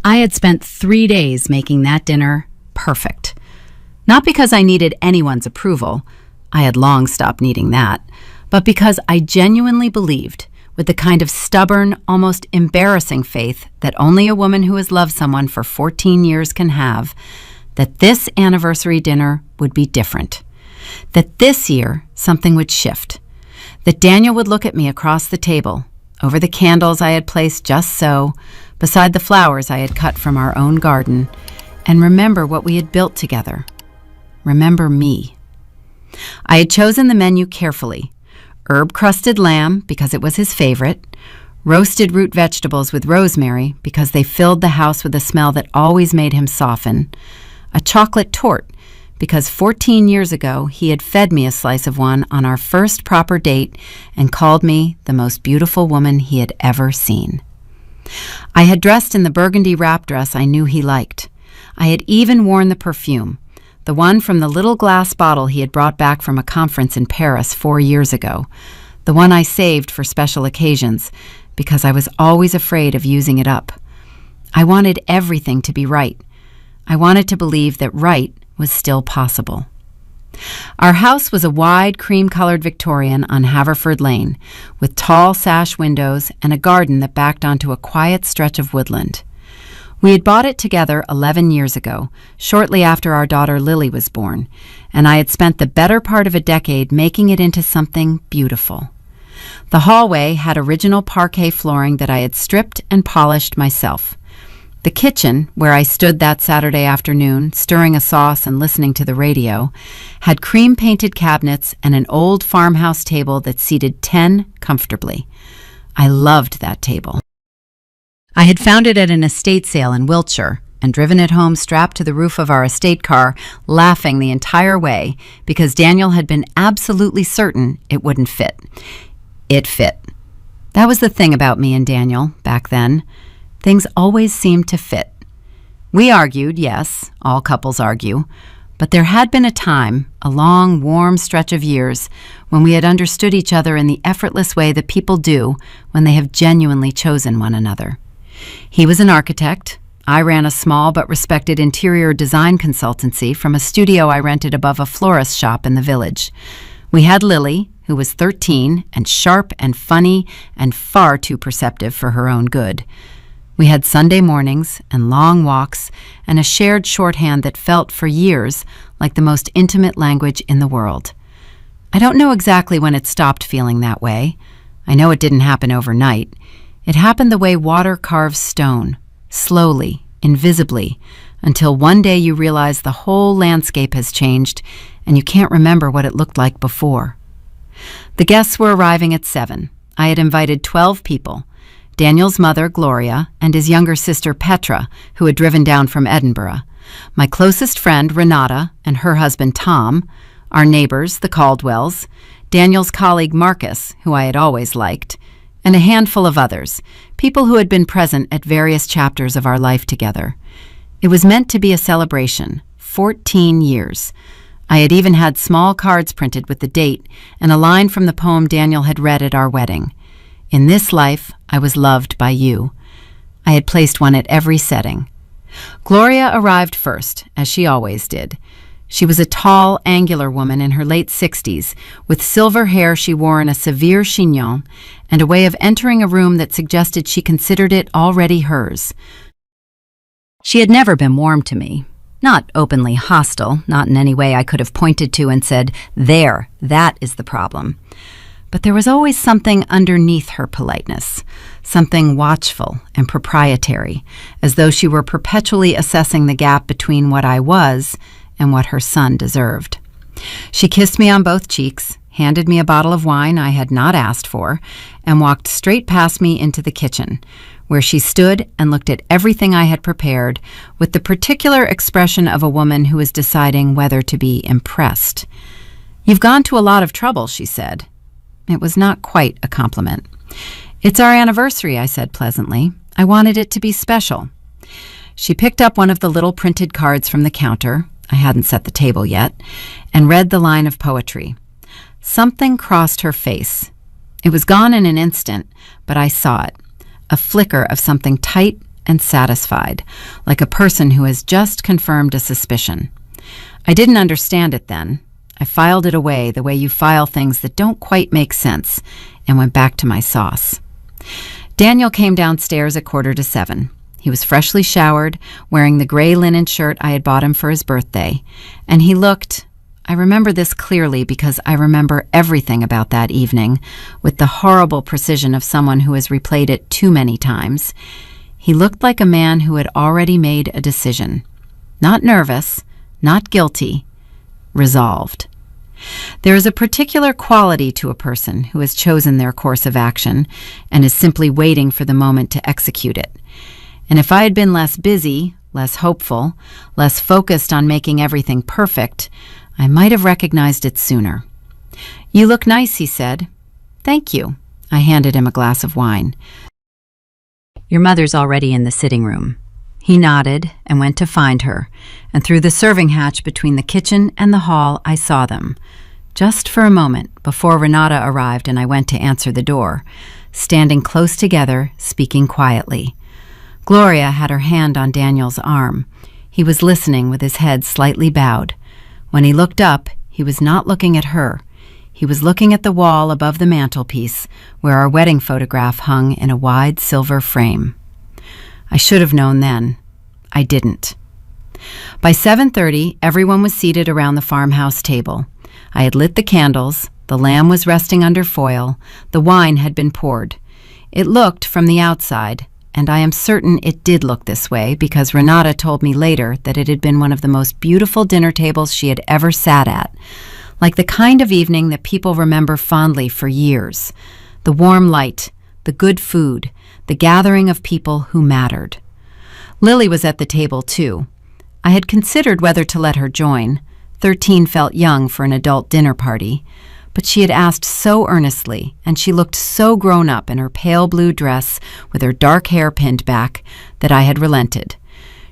I had spent 3 days making that dinner perfect. Not because I needed anyone's approval, I had long stopped needing that, but because I genuinely believed, with the kind of stubborn, almost embarrassing faith that only a woman who has loved someone for 14 years can have, that this anniversary dinner would be different. That this year, something would shift. That Daniel would look at me across the table, over the candles I had placed just so, beside the flowers I had cut from our own garden, and remember what we had built together. Remember me. I had chosen the menu carefully. Herb-crusted lamb, because it was his favorite. Roasted root vegetables with rosemary, because they filled the house with a smell that always made him soften. A chocolate torte, because 14 years ago he had fed me a slice of one on our first proper date and called me the most beautiful woman he had ever seen. I had dressed in the burgundy wrap dress I knew he liked. I had even worn the perfume, the one from the little glass bottle he had brought back from a conference in Paris 4 years ago, the one I saved for special occasions, because I was always afraid of using it up. I wanted everything to be right. I wanted to believe that right was still possible. Our house was a wide, cream-colored Victorian on Haverford Lane, with tall sash windows and a garden that backed onto a quiet stretch of woodland. We had bought it together 11 years ago, shortly after our daughter Lily was born, and I had spent the better part of a decade making it into something beautiful. The hallway had original parquet flooring that I had stripped and polished myself. The kitchen, where I stood that Saturday afternoon, stirring a sauce and listening to the radio, had cream-painted cabinets and an old farmhouse table that seated 10 comfortably. I loved that table. I had found it at an estate sale in Wiltshire and driven it home strapped to the roof of our estate car, laughing the entire way because Daniel had been absolutely certain it wouldn't fit. It fit. That was the thing about me and Daniel back then. Things always seemed to fit. We argued, yes, all couples argue, but there had been a time, a long, warm stretch of years, when we had understood each other in the effortless way that people do when they have genuinely chosen one another. He was an architect. I ran a small but respected interior design consultancy from a studio I rented above a florist shop in the village. We had Lily, who was 13 and sharp and funny and far too perceptive for her own good. We had Sunday mornings and long walks and a shared shorthand that felt for years like the most intimate language in the world. I don't know exactly when it stopped feeling that way. I know it didn't happen overnight. It happened the way water carves stone, slowly, invisibly, until one day you realize the whole landscape has changed and you can't remember what it looked like before. The guests were arriving at 7. I had invited 12 people. Daniel's mother, Gloria, and his younger sister, Petra, who had driven down from Edinburgh, my closest friend, Renata, and her husband, Tom, our neighbors, the Caldwells, Daniel's colleague, Marcus, who I had always liked, and a handful of others, people who had been present at various chapters of our life together. It was meant to be a celebration, 14 years. I had even had small cards printed with the date and a line from the poem Daniel had read at our wedding. In this life, I was loved by you. I had placed one at every setting. Gloria arrived first, as she always did. She was a tall, angular woman in her late 60s, with silver hair she wore in a severe chignon, and a way of entering a room that suggested she considered it already hers. She had never been warm to me. Not openly hostile, not in any way I could have pointed to and said, "There, that is the problem." But there was always something underneath her politeness, something watchful and proprietary, as though she were perpetually assessing the gap between what I was and what her son deserved. She kissed me on both cheeks, handed me a bottle of wine I had not asked for, and walked straight past me into the kitchen, where she stood and looked at everything I had prepared with the particular expression of a woman who is deciding whether to be impressed. "You've gone to a lot of trouble," she said. It was not quite a compliment. "It's our anniversary," I said pleasantly. "I wanted it to be special." She picked up one of the little printed cards from the counter, I hadn't set the table yet, and read the line of poetry. Something crossed her face. It was gone in an instant, but I saw it. A flicker of something tight and satisfied, like a person who has just confirmed a suspicion. I didn't understand it then. I filed it away the way you file things that don't quite make sense, and went back to my sauce. Daniel came downstairs at 6:45. He was freshly showered, wearing the gray linen shirt I had bought him for his birthday, and he looked— I remember this clearly because I remember everything about that evening with the horrible precision of someone who has replayed it too many times. He looked like a man who had already made a decision. Not nervous, not guilty, resolved. There is a particular quality to a person who has chosen their course of action and is simply waiting for the moment to execute it. And if I had been less busy, less hopeful, less focused on making everything perfect, I might have recognized it sooner. "You look nice," he said. "Thank you." I handed him a glass of wine. "Your mother's already in the sitting room." He nodded and went to find her, and through the serving hatch between the kitchen and the hall I saw them, just for a moment before Renata arrived and I went to answer the door, standing close together, speaking quietly. Gloria had her hand on Daniel's arm. He was listening with his head slightly bowed. When he looked up, he was not looking at her. He was looking at the wall above the mantelpiece, where our wedding photograph hung in a wide silver frame. I should have known then. I didn't. By 7:30, everyone was seated around the farmhouse table. I had lit the candles, the lamb was resting under foil, the wine had been poured. It looked, from the outside, and I am certain it did look this way because Renata told me later that it had been one of the most beautiful dinner tables she had ever sat at, like the kind of evening that people remember fondly for years. The warm light, the good food, the gathering of people who mattered. Lily was at the table too. I had considered whether to let her join. 13 felt young for an adult dinner party. But she had asked so earnestly, and she looked so grown up in her pale blue dress with her dark hair pinned back, that I had relented.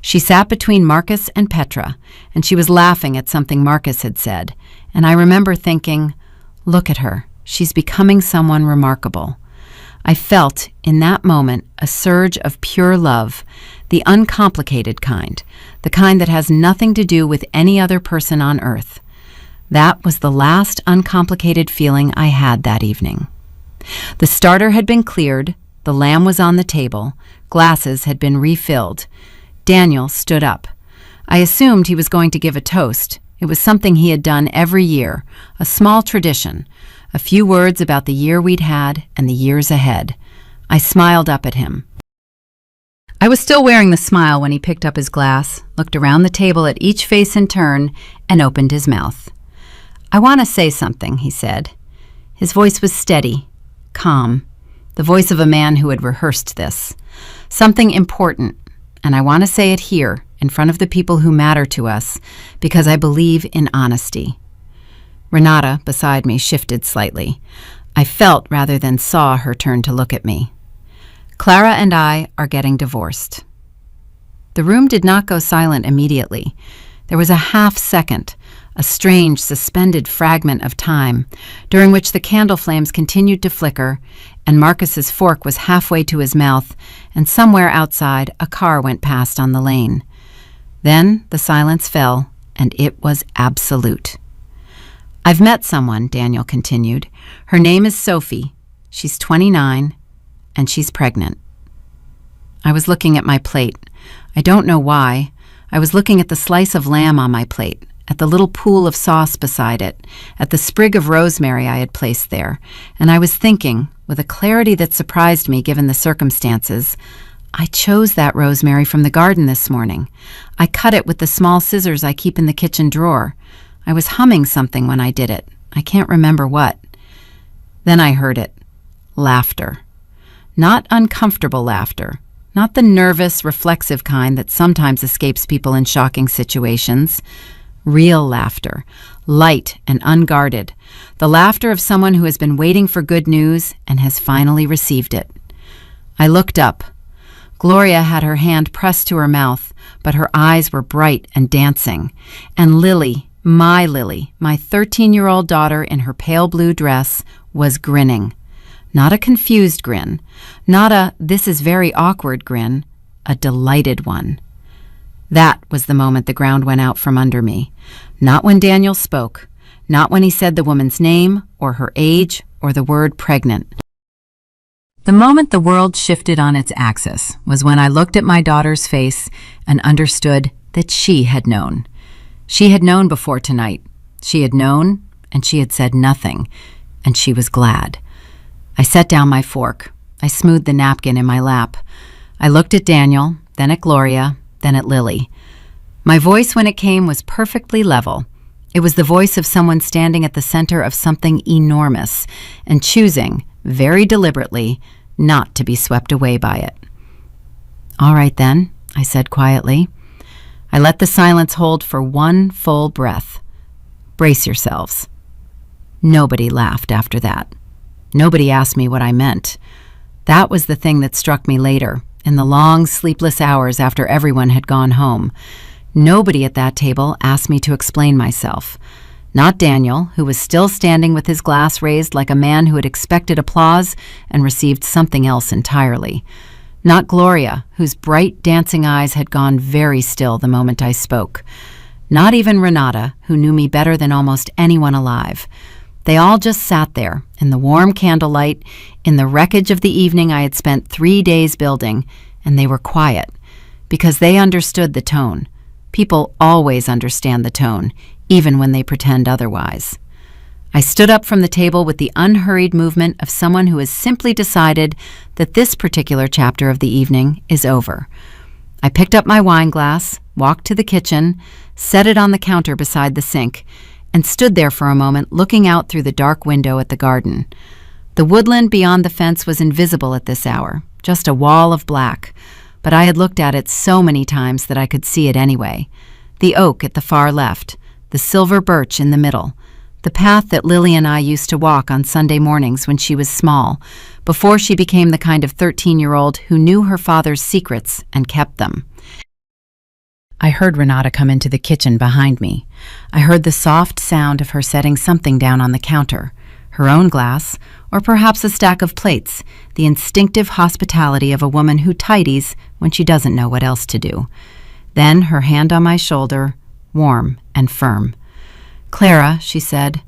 She sat between Marcus and Petra, and she was laughing at something Marcus had said, and I remember thinking, look at her, she's becoming someone remarkable. I felt, in that moment, a surge of pure love, the uncomplicated kind, the kind that has nothing to do with any other person on earth. That was the last uncomplicated feeling I had that evening. The starter had been cleared, the lamb was on the table, glasses had been refilled. Daniel stood up. I assumed he was going to give a toast. It was something he had done every year, a small tradition, a few words about the year we'd had and the years ahead. I smiled up at him. I was still wearing the smile when he picked up his glass, looked around the table at each face in turn, and opened his mouth. "I want to say something," he said. His voice was steady, calm, the voice of a man who had rehearsed this. Something important, and I want to say it here, in front of the people who matter to us, because I believe in honesty. Renata, beside me, shifted slightly. I felt rather than saw her turn to look at me. "Clara and I are getting divorced." The room did not go silent immediately. There was a half second, a strange, suspended fragment of time, during which the candle flames continued to flicker, and Marcus's fork was halfway to his mouth, and somewhere outside a car went past on the lane. Then the silence fell, and it was absolute. "I've met someone," Daniel continued. "Her name is Sophie. She's 29, and she's pregnant." I was looking at my plate. I don't know why. I was looking at the slice of lamb on my plate, at the little pool of sauce beside it, at the sprig of rosemary I had placed there, and I was thinking, with a clarity that surprised me given the circumstances, I chose that rosemary from the garden this morning. I cut it with the small scissors I keep in the kitchen drawer. I was humming something when I did it. I can't remember what. Then I heard it. Laughter. Not uncomfortable laughter. Not the nervous, reflexive kind that sometimes escapes people in shocking situations. Real laughter, light and unguarded, the laughter of someone who has been waiting for good news and has finally received it. I looked up. Gloria had her hand pressed to her mouth, but her eyes were bright and dancing. And Lily, my 13-year-old daughter in her pale blue dress, was grinning. Not a confused grin, not a "this is very awkward" grin, a delighted one. That was the moment the ground went out from under me. Not when Daniel spoke, not when he said the woman's name or her age or the word pregnant. The moment the world shifted on its axis was when I looked at my daughter's face and understood that she had known. She had known before tonight. She had known, and she had said nothing, and she was glad. I set down my fork. I smoothed the napkin in my lap. I looked at Daniel, then at Gloria, then at Lily. My voice when it came was perfectly level. It was the voice of someone standing at the center of something enormous and choosing, very deliberately, not to be swept away by it. "All right then," I said quietly. I let the silence hold for one full breath. "Brace yourselves." Nobody laughed after that. Nobody asked me what I meant. That was the thing that struck me later, in the long, sleepless hours after everyone had gone home. Nobody at that table asked me to explain myself. Not Daniel, who was still standing with his glass raised like a man who had expected applause and received something else entirely. Not Gloria, whose bright, dancing eyes had gone very still the moment I spoke. Not even Renata, who knew me better than almost anyone alive. They all just sat there, in the warm candlelight, in the wreckage of the evening I had spent 3 days building, and they were quiet, because they understood the tone. People always understand the tone, even when they pretend otherwise. I stood up from the table with the unhurried movement of someone who has simply decided that this particular chapter of the evening is over. I picked up my wine glass, walked to the kitchen, set it on the counter beside the sink, and stood there for a moment looking out through the dark window at the garden. The woodland beyond the fence was invisible at this hour, just a wall of black, but I had looked at it so many times that I could see it anyway. The oak at the far left, the silver birch in the middle, the path that Lily and I used to walk on Sunday mornings when she was small, before she became the kind of 13-year-old who knew her father's secrets and kept them. I heard Renata come into the kitchen behind me. I heard the soft sound of her setting something down on the counter, her own glass, or perhaps a stack of plates, the instinctive hospitality of a woman who tidies when she doesn't know what else to do. Then her hand on my shoulder, warm and firm. "Clara," she said.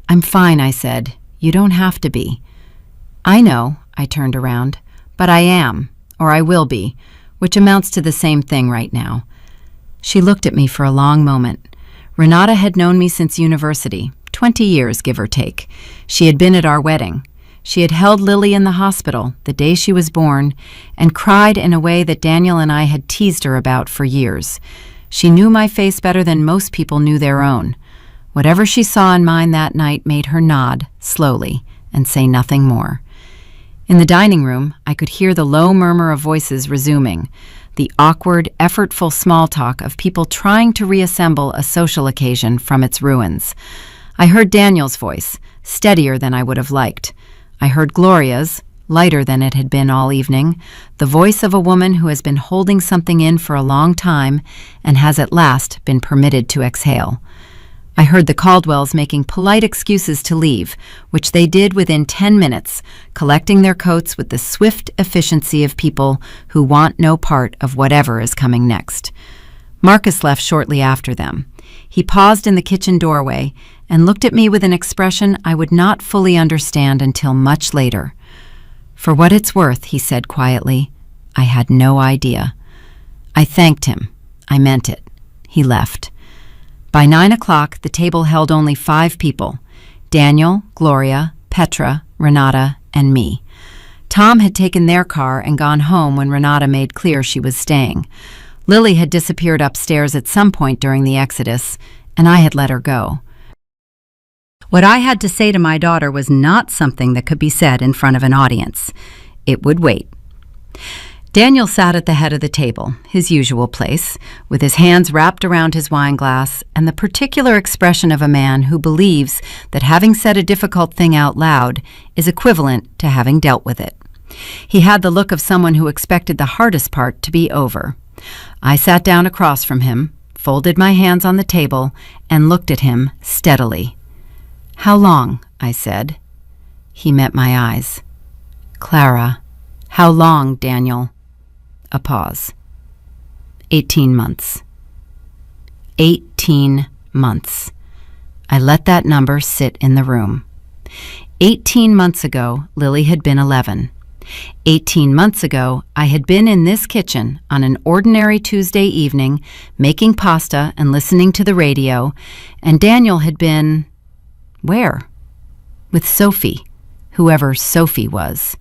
"I'm fine," I said. "You don't have to be." "I know," I turned around, "but I am, or I will be, which amounts to the same thing right now." She looked at me for a long moment. Renata had known me since university, 20 years, give or take. She had been at our wedding. She had held Lily in the hospital the day she was born and cried in a way that Daniel and I had teased her about for years. She knew my face better than most people knew their own. Whatever she saw in mine that night made her nod, slowly, and say nothing more. In the dining room, I could hear the low murmur of voices resuming, the awkward, effortful small talk of people trying to reassemble a social occasion from its ruins. I heard Daniel's voice, steadier than I would have liked. I heard Gloria's, lighter than it had been all evening, the voice of a woman who has been holding something in for a long time and has at last been permitted to exhale. I heard the Caldwells making polite excuses to leave, which they did within 10 minutes, collecting their coats with the swift efficiency of people who want no part of whatever is coming next. Marcus left shortly after them. He paused in the kitchen doorway and looked at me with an expression I would not fully understand until much later. "For what it's worth," he said quietly, "I had no idea." I thanked him. I meant it. He left. By 9 o'clock, the table held only 5 people: Daniel, Gloria, Petra, Renata, and me. Tom had taken their car and gone home when Renata made clear she was staying. Lily had disappeared upstairs at some point during the exodus, and I had let her go. What I had to say to my daughter was not something that could be said in front of an audience. It would wait. Daniel sat at the head of the table, his usual place, with his hands wrapped around his wine glass and the particular expression of a man who believes that having said a difficult thing out loud is equivalent to having dealt with it. He had the look of someone who expected the hardest part to be over. I sat down across from him, folded my hands on the table, and looked at him steadily. "How long?" I said. He met my eyes. "Clara." "How long, Daniel?" A pause. 18 months. 18 months. I let that number sit in the room. 18 months ago, Lily had been 11. 18 months ago, I had been in this kitchen on an ordinary Tuesday evening, making pasta and listening to the radio, and Daniel had been... where? With Sophie, whoever Sophie was.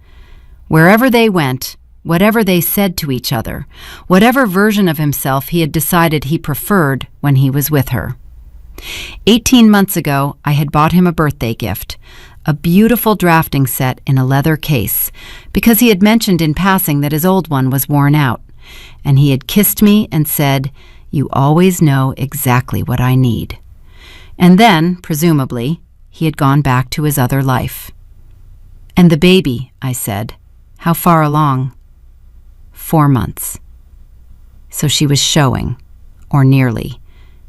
Wherever they went, whatever they said to each other, whatever version of himself he had decided he preferred when he was with her. 18 months ago, I had bought him a birthday gift, a beautiful drafting set in a leather case, because he had mentioned in passing that his old one was worn out, and he had kissed me and said, "You always know exactly what I need." And then, presumably, he had gone back to his other life. "And the baby," I said, "how far along?" 4 months. So she was showing, or nearly,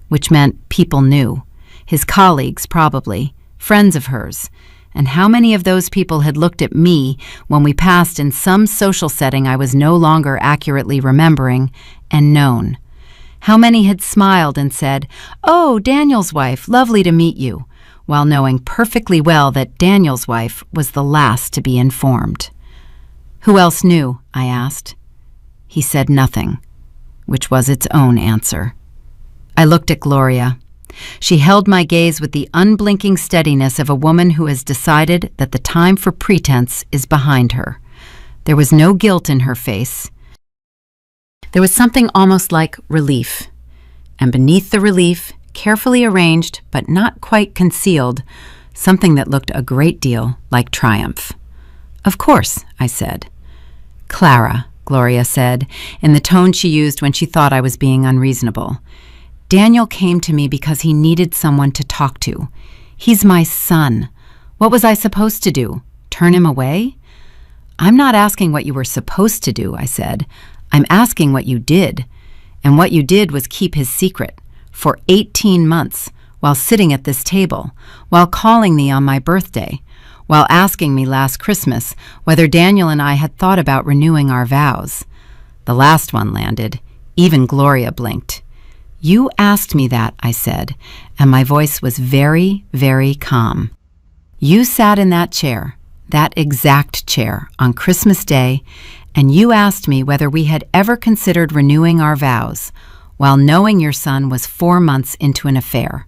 which meant people knew, his colleagues probably, friends of hers, and how many of those people had looked at me when we passed in some social setting I was no longer accurately remembering, and known. How many had smiled and said, "Oh, Daniel's wife, lovely to meet you," while knowing perfectly well that Daniel's wife was the last to be informed. "Who else knew?" I asked. He said nothing, which was its own answer. I looked at Gloria. She held my gaze with the unblinking steadiness of a woman who has decided that the time for pretense is behind her. There was no guilt in her face. There was something almost like relief. And beneath the relief, carefully arranged but not quite concealed, something that looked a great deal like triumph. "Of course," I said. "Clara," Gloria said, in the tone she used when she thought I was being unreasonable. "Daniel came to me because he needed someone to talk to. He's my son. What was I supposed to do? Turn him away?" "I'm not asking what you were supposed to do," I said. "I'm asking what you did. And what you did was keep his secret for 18 months, while sitting at this table, while calling me on my birthday, while asking me last Christmas whether Daniel and I had thought about renewing our vows. The last one landed. Even Gloria blinked. "You asked me that," I said, and my voice was very, very calm. "You sat in that chair, that exact chair, on Christmas Day, and you asked me whether we had ever considered renewing our vows, while knowing your son was 4 months into an affair."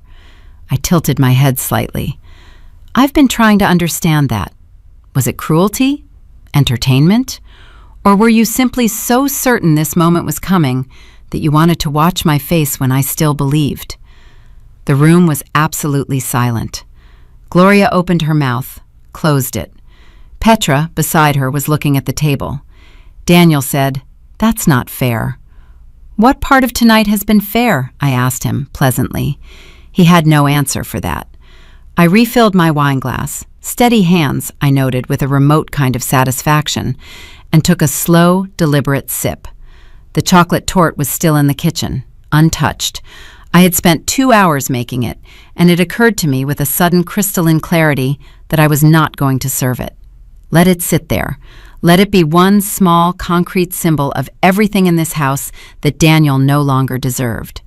I tilted my head slightly. "I've been trying to understand that. Was it cruelty? Entertainment? Or were you simply so certain this moment was coming that you wanted to watch my face when I still believed?" The room was absolutely silent. Gloria opened her mouth, closed it. Petra, beside her, was looking at the table. Daniel said, "That's not fair." "What part of tonight has been fair?" I asked him, pleasantly. He had no answer for that. I refilled my wine glass, steady hands, I noted with a remote kind of satisfaction, and took a slow, deliberate sip. The chocolate torte was still in the kitchen, untouched. I had spent 2 hours making it, and it occurred to me with a sudden crystalline clarity that I was not going to serve it. Let it sit there. Let it be one small, concrete symbol of everything in this house that Daniel no longer deserved.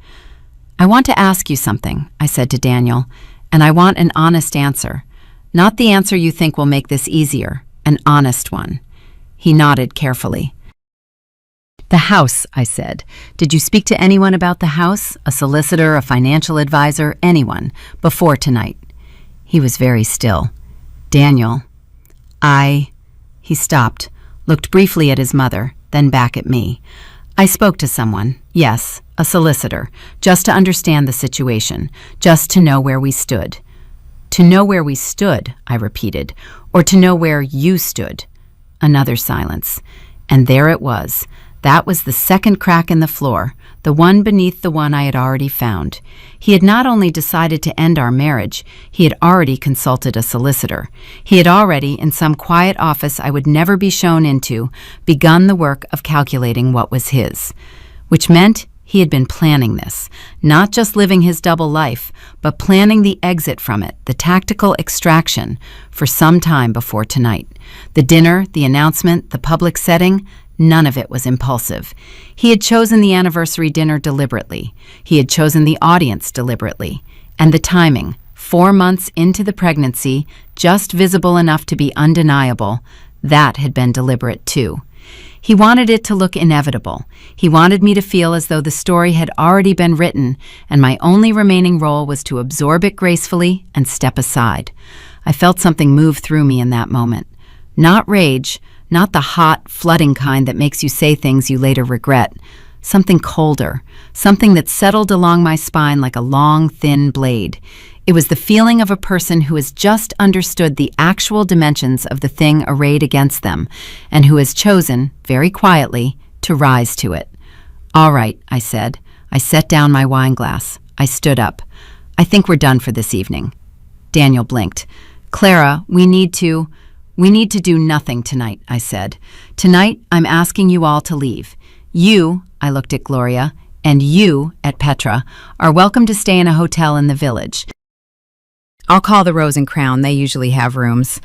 "I want to ask you something," I said to Daniel, "and I want an honest answer. Not the answer you think will make this easier, an honest one." He nodded carefully. "The house," I said. "Did you speak to anyone about the house? A solicitor, a financial advisor, anyone, before tonight?" He was very still. "Daniel, He stopped, looked briefly at his mother, then back at me. "I spoke to someone, yes, a solicitor, just to understand the situation, just to know where we stood." "To know where we stood," I repeated, "or to know where you stood?" Another silence. And there it was. That was the second crack in the floor, the one beneath the one I had already found. He had not only decided to end our marriage, he had already consulted a solicitor. He had already, in some quiet office I would never be shown into, begun the work of calculating what was his. Which meant he had been planning this, not just living his double life, but planning the exit from it, the tactical extraction, for some time before tonight. The dinner, the announcement, the public setting, None of it was impulsive. He had chosen the anniversary dinner deliberately. He had chosen the audience deliberately. And the timing, 4 months into the pregnancy, just visible enough to be undeniable, that had been deliberate too. He wanted it to look inevitable. He wanted me to feel as though the story had already been written, and my only remaining role was to absorb it gracefully and step aside. I felt something move through me in that moment. Not rage, not the hot, flooding kind that makes you say things you later regret. Something colder, something that settled along my spine like a long, thin blade. It was the feeling of a person who has just understood the actual dimensions of the thing arrayed against them, and who has chosen, very quietly, to rise to it. "All right," I said. I set down my wine glass. I stood up. "I think we're done for this evening." Daniel blinked. "Clara, we need to do nothing tonight," I said. "Tonight, I'm asking you all to leave. You," I looked at Gloria, "and you, at Petra, are welcome to stay in a hotel in the village. I'll call the Rose and Crown, they usually have rooms.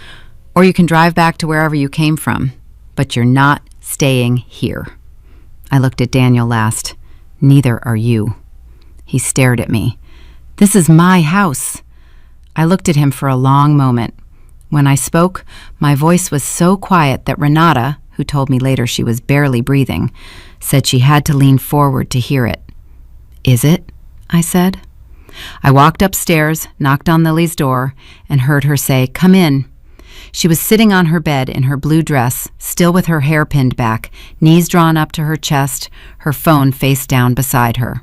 Or you can drive back to wherever you came from. But you're not staying here." I looked at Daniel last. "Neither are you." He stared at me. "This is my house." I looked at him for a long moment. When I spoke, my voice was so quiet that Renata, who told me later she was barely breathing, said she had to lean forward to hear it. "Is it?" I said. I walked upstairs, knocked on Lily's door, and heard her say, "Come in." She was sitting on her bed in her blue dress, still with her hair pinned back, knees drawn up to her chest, her phone face down beside her.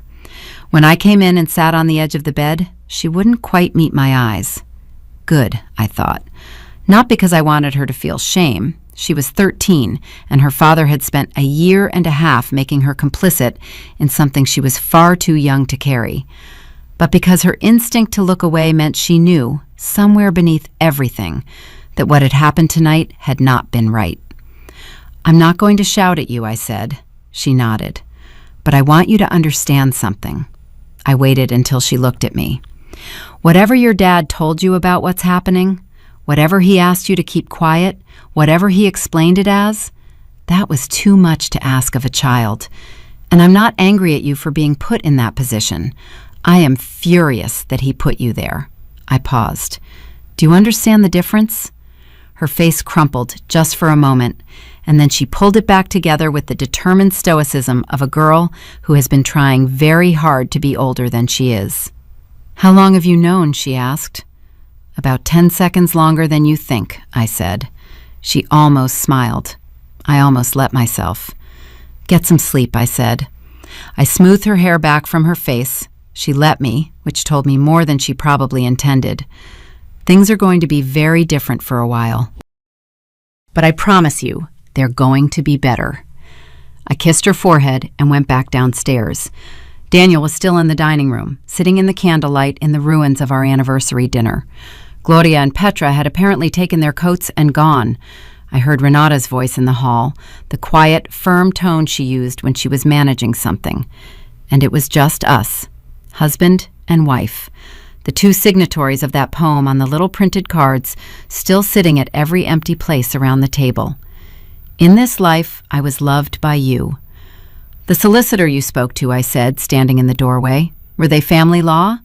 When I came in and sat on the edge of the bed, she wouldn't quite meet my eyes. Good, I thought. Not because I wanted her to feel shame. She was 13, and her father had spent a year and a half making her complicit in something she was far too young to carry. But because her instinct to look away meant she knew, somewhere beneath everything, that what had happened tonight had not been right. "I'm not going to shout at you," I said. She nodded. "But I want you to understand something." I waited until she looked at me. "Whatever your dad told you about what's happening, whatever he asked you to keep quiet, whatever he explained it as, that was too much to ask of a child. And I'm not angry at you for being put in that position. I am furious that he put you there." I paused. "Do you understand the difference?" Her face crumpled just for a moment, and then she pulled it back together with the determined stoicism of a girl who has been trying very hard to be older than she is. "How long have you known?" she asked. "About 10 seconds longer than you think," I said. She almost smiled. I almost let myself. "Get some sleep," I said. I smoothed her hair back from her face. She let me, which told me more than she probably intended. Things are going to be very different for a while. But I promise you, they're going to be better. I kissed her forehead and went back downstairs. Daniel was still in the dining room, sitting in the candlelight in the ruins of our anniversary dinner. Gloria and Petra had apparently taken their coats and gone. I heard Renata's voice in the hall, the quiet, firm tone she used when she was managing something. And it was just us. Husband and wife, the two signatories of that poem on the little printed cards, still sitting at every empty place around the table. "In this life, I was loved by you." "The solicitor you spoke to," I said, standing in the doorway. "Were they family law?"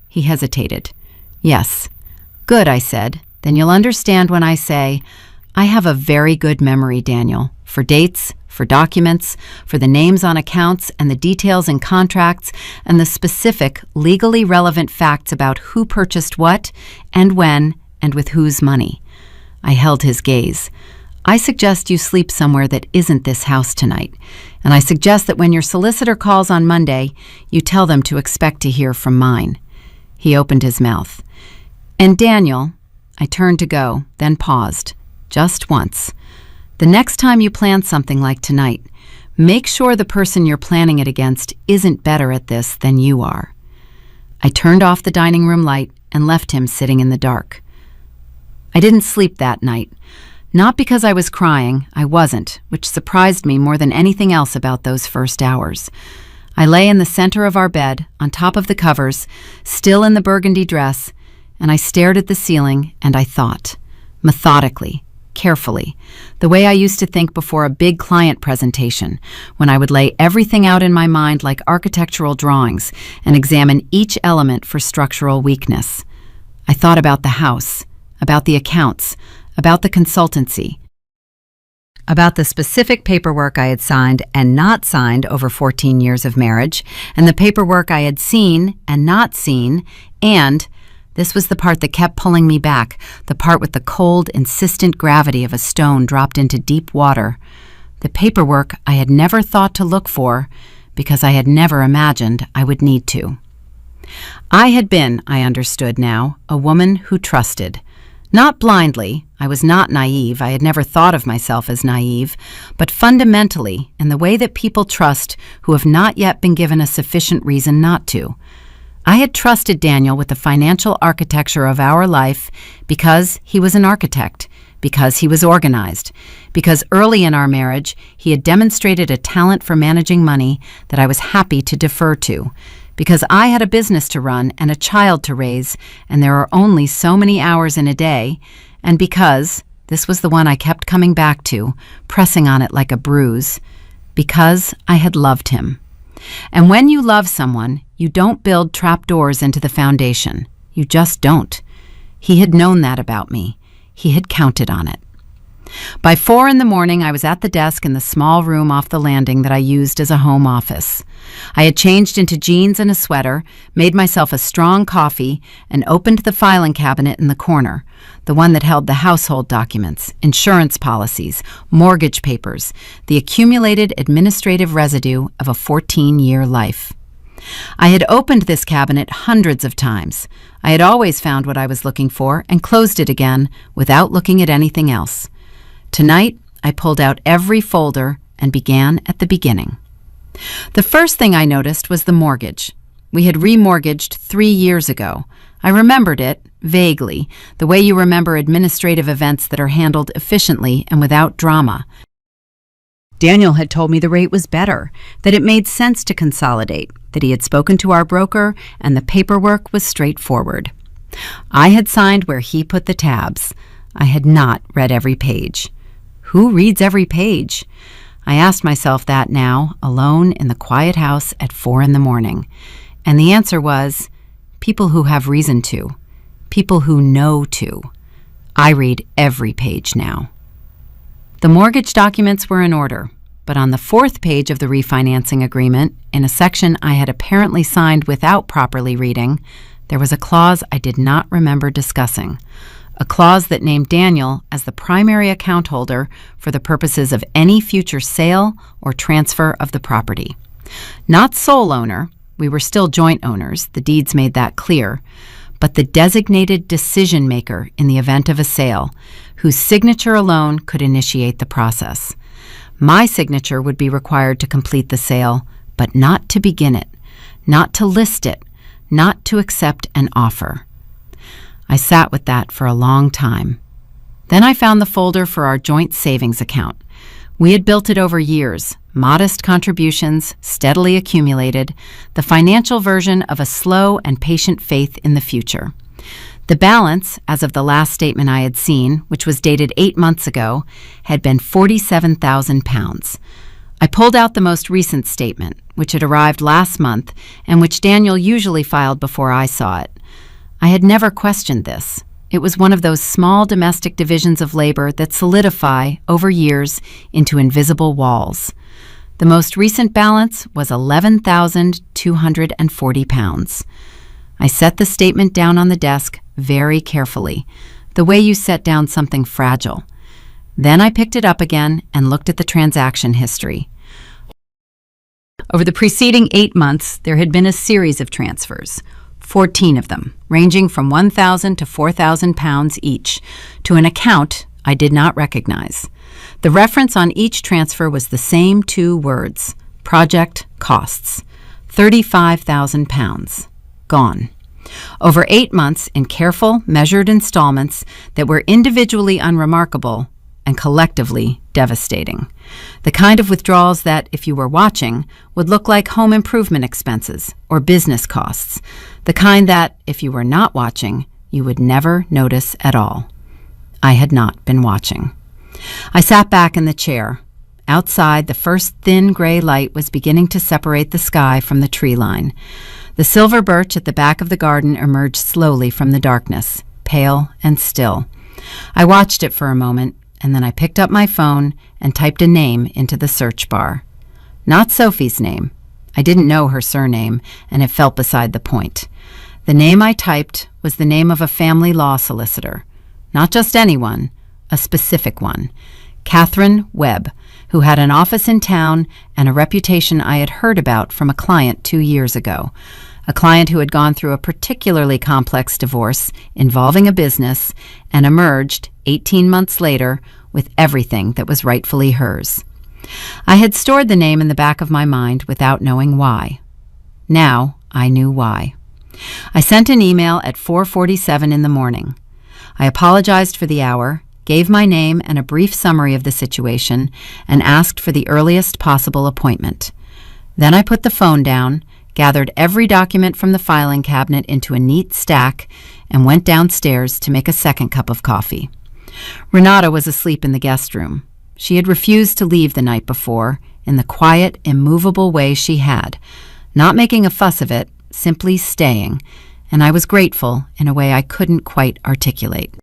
He hesitated. "Yes." "Good," I said. "Then you'll understand when I say, I have a very good memory, Daniel, for dates, for documents, for the names on accounts and the details in contracts and the specific, legally relevant facts about who purchased what and when and with whose money." I held his gaze. "I suggest you sleep somewhere that isn't this house tonight, and I suggest that when your solicitor calls on Monday, you tell them to expect to hear from mine." He opened his mouth. "And Daniel," I turned to go, then paused, just once. "The next time you plan something like tonight, make sure the person you're planning it against isn't better at this than you are." I turned off the dining room light and left him sitting in the dark. I didn't sleep that night. Not because I was crying, I wasn't, which surprised me more than anything else about those first hours. I lay in the center of our bed, on top of the covers, still in the burgundy dress, and I stared at the ceiling and I thought, methodically, carefully, the way I used to think before a big client presentation, when I would lay everything out in my mind like architectural drawings and examine each element for structural weakness. I thought about the house, about the accounts, about the consultancy, about the specific paperwork I had signed and not signed over 14 years of marriage, and the paperwork I had seen and not seen, and this was the part that kept pulling me back, the part with the cold, insistent gravity of a stone dropped into deep water. The paperwork I had never thought to look for because I had never imagined I would need to. I had been, I understood now, a woman who trusted. Not blindly, I was not naive, I had never thought of myself as naive, but fundamentally in the way that people trust who have not yet been given a sufficient reason not to. I had trusted Daniel with the financial architecture of our life because he was an architect, because he was organized, because early in our marriage he had demonstrated a talent for managing money that I was happy to defer to, because I had a business to run and a child to raise, and there are only so many hours in a day, and because, this was the one I kept coming back to, pressing on it like a bruise, because I had loved him. And when you love someone, you don't build trapdoors into the foundation. You just don't. He had known that about me. He had counted on it. By 4 a.m, I was at the desk in the small room off the landing that I used as a home office. I had changed into jeans and a sweater, made myself a strong coffee, and opened the filing cabinet in the corner, the one that held the household documents, insurance policies, mortgage papers, the accumulated administrative residue of a 14-year life. I had opened this cabinet hundreds of times. I had always found what I was looking for and closed it again without looking at anything else. Tonight, I pulled out every folder and began at the beginning. The first thing I noticed was the mortgage. We had remortgaged 3 years ago. I remembered it, vaguely, the way you remember administrative events that are handled efficiently and without drama. Daniel had told me the rate was better, that it made sense to consolidate, that he had spoken to our broker, and the paperwork was straightforward. I had signed where he put the tabs. I had not read every page. Who reads every page? I asked myself that now, alone in the quiet house at 4 a.m, and the answer was, people who have reason to, people who know to. I read every page now. The mortgage documents were in order, but on the 4th page of the refinancing agreement, in a section I had apparently signed without properly reading, there was a clause I did not remember discussing. A clause that named Daniel as the primary account holder for the purposes of any future sale or transfer of the property. Not sole owner, we were still joint owners, the deeds made that clear, but the designated decision maker in the event of a sale, whose signature alone could initiate the process. My signature would be required to complete the sale, but not to begin it, not to list it, not to accept an offer. I sat with that for a long time. Then I found the folder for our joint savings account. We had built it over years, modest contributions, steadily accumulated, the financial version of a slow and patient faith in the future. The balance, as of the last statement I had seen, which was dated 8 months ago, had been £47,000. I pulled out the most recent statement, which had arrived last month and which Daniel usually filed before I saw it. I had never questioned this. It was one of those small domestic divisions of labor that solidify, over years, into invisible walls. The most recent balance was £11,240. I set the statement down on the desk very carefully, the way you set down something fragile. Then I picked it up again and looked at the transaction history. Over the preceding 8 months, there had been a series of transfers, 14 of them, ranging from £1,000 to £4,000 each, to an account I did not recognize. The reference on each transfer was the same 2 words, project costs, £35,000, gone. Over 8 months in careful, measured installments that were individually unremarkable and collectively devastating. The kind of withdrawals that, if you were watching, would look like home improvement expenses or business costs. The kind that, if you were not watching, you would never notice at all. I had not been watching. I sat back in the chair. Outside, the first thin gray light was beginning to separate the sky from the tree line. The silver birch at the back of the garden emerged slowly from the darkness, pale and still. I watched it for a moment, and then I picked up my phone and typed a name into the search bar. Not Sophie's name. I didn't know her surname, and it felt beside the point. The name I typed was the name of a family law solicitor. Not just anyone, a specific one. Catherine Webb, who had an office in town and a reputation I had heard about from a client 2 years ago. A client who had gone through a particularly complex divorce involving a business and emerged 18 months later with everything that was rightfully hers. I had stored the name in the back of my mind without knowing why. Now I knew why. I sent an email at 4:47 in the morning. I apologized for the hour, gave my name and a brief summary of the situation, and asked for the earliest possible appointment. Then I put the phone down, gathered every document from the filing cabinet into a neat stack, and went downstairs to make a second cup of coffee. Renata was asleep in the guest room. She had refused to leave the night before, in the quiet, immovable way she had, not making a fuss of it, simply staying, and I was grateful in a way I couldn't quite articulate.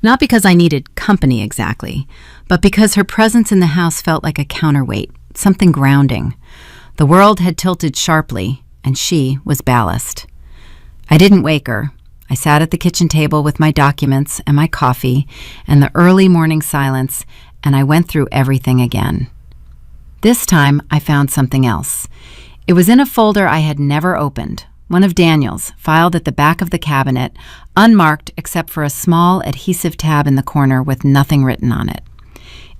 Not because I needed company exactly, but because her presence in the house felt like a counterweight, something grounding. The world had tilted sharply, and she was ballast. I didn't wake her. I sat at the kitchen table with my documents and my coffee and the early morning silence, and I went through everything again. This time, I found something else. It was in a folder I had never opened, one of Daniel's, filed at the back of the cabinet, unmarked except for a small adhesive tab in the corner with nothing written on it.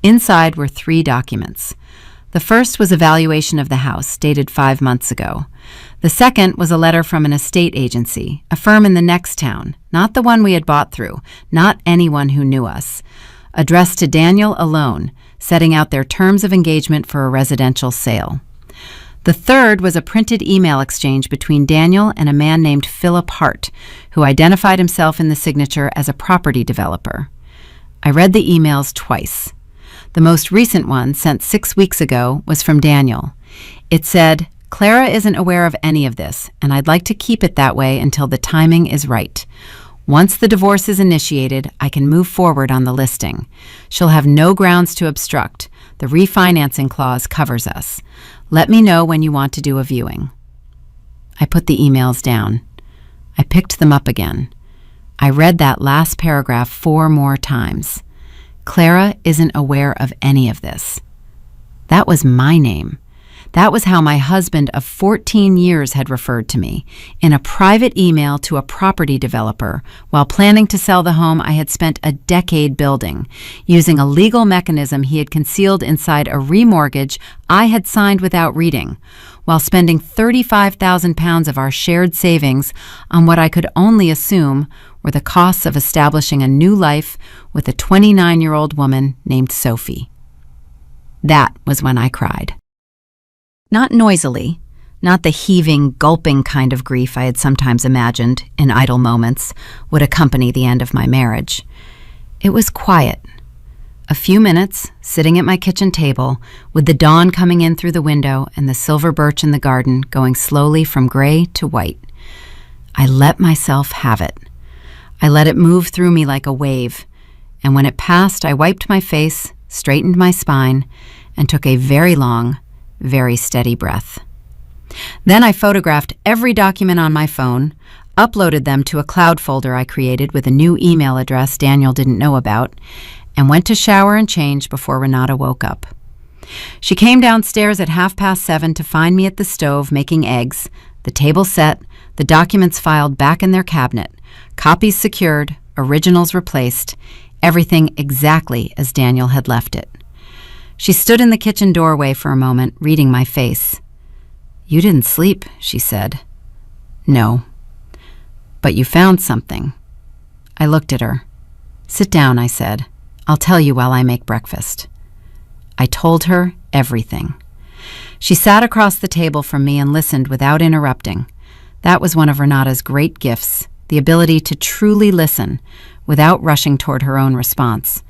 Inside were 3 documents. The first was a valuation of the house, dated 5 months ago. The second was a letter from an estate agency, a firm in the next town, not the one we had bought through, not anyone who knew us. Addressed to Daniel alone, setting out their terms of engagement for a residential sale. The third was a printed email exchange between Daniel and a man named Philip Hart, who identified himself in the signature as a property developer. I read the emails twice. The most recent one, sent 6 weeks ago, was from Daniel. It said, "Clara isn't aware of any of this, and I'd like to keep it that way until the timing is right. Once the divorce is initiated, I can move forward on the listing. She'll have no grounds to obstruct. The refinancing clause covers us. Let me know when you want to do a viewing." I put the emails down. I picked them up again. I read that last paragraph 4 more times. Clara isn't aware of any of this. That was my name. That was how my husband of 14 years had referred to me, in a private email to a property developer while planning to sell the home I had spent a decade building, using a legal mechanism he had concealed inside a remortgage I had signed without reading, while spending £35,000 of our shared savings on what I could only assume were the costs of establishing a new life with a 29-year-old woman named Sophie. That was when I cried. Not noisily, not the heaving, gulping kind of grief I had sometimes imagined, in idle moments, would accompany the end of my marriage. It was quiet. A few minutes, sitting at my kitchen table, with the dawn coming in through the window and the silver birch in the garden going slowly from gray to white. I let myself have it. I let it move through me like a wave, and when it passed, I wiped my face, straightened my spine, and took a very long, very steady breath. Then I photographed every document on my phone, uploaded them to a cloud folder I created with a new email address Daniel didn't know about, and went to shower and change before Renata woke up. She came downstairs at 7:30 to find me at the stove making eggs, the table set, the documents filed back in their cabinet, copies secured, originals replaced, everything exactly as Daniel had left it. She stood in the kitchen doorway for a moment, reading my face. "You didn't sleep," she said. "No." "But you found something." I looked at her. "Sit down," I said. "I'll tell you while I make breakfast." I told her everything. She sat across the table from me and listened without interrupting. That was one of Renata's great gifts, the ability to truly listen without rushing toward her own response.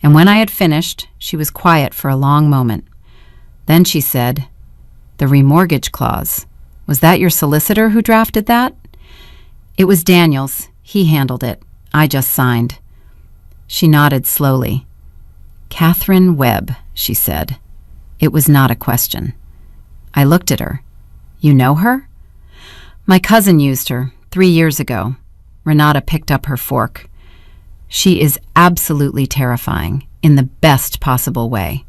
And when I had finished, she was quiet for a long moment. Then she said, "The remortgage clause. Was that your solicitor who drafted that?" "It was Daniel's. He handled it. I just signed." She nodded slowly. "Catherine Webb," she said. It was not a question. I looked at her. "You know her?" "My cousin used her 3 years ago." Renata picked up her fork. "She is absolutely terrifying, in the best possible way."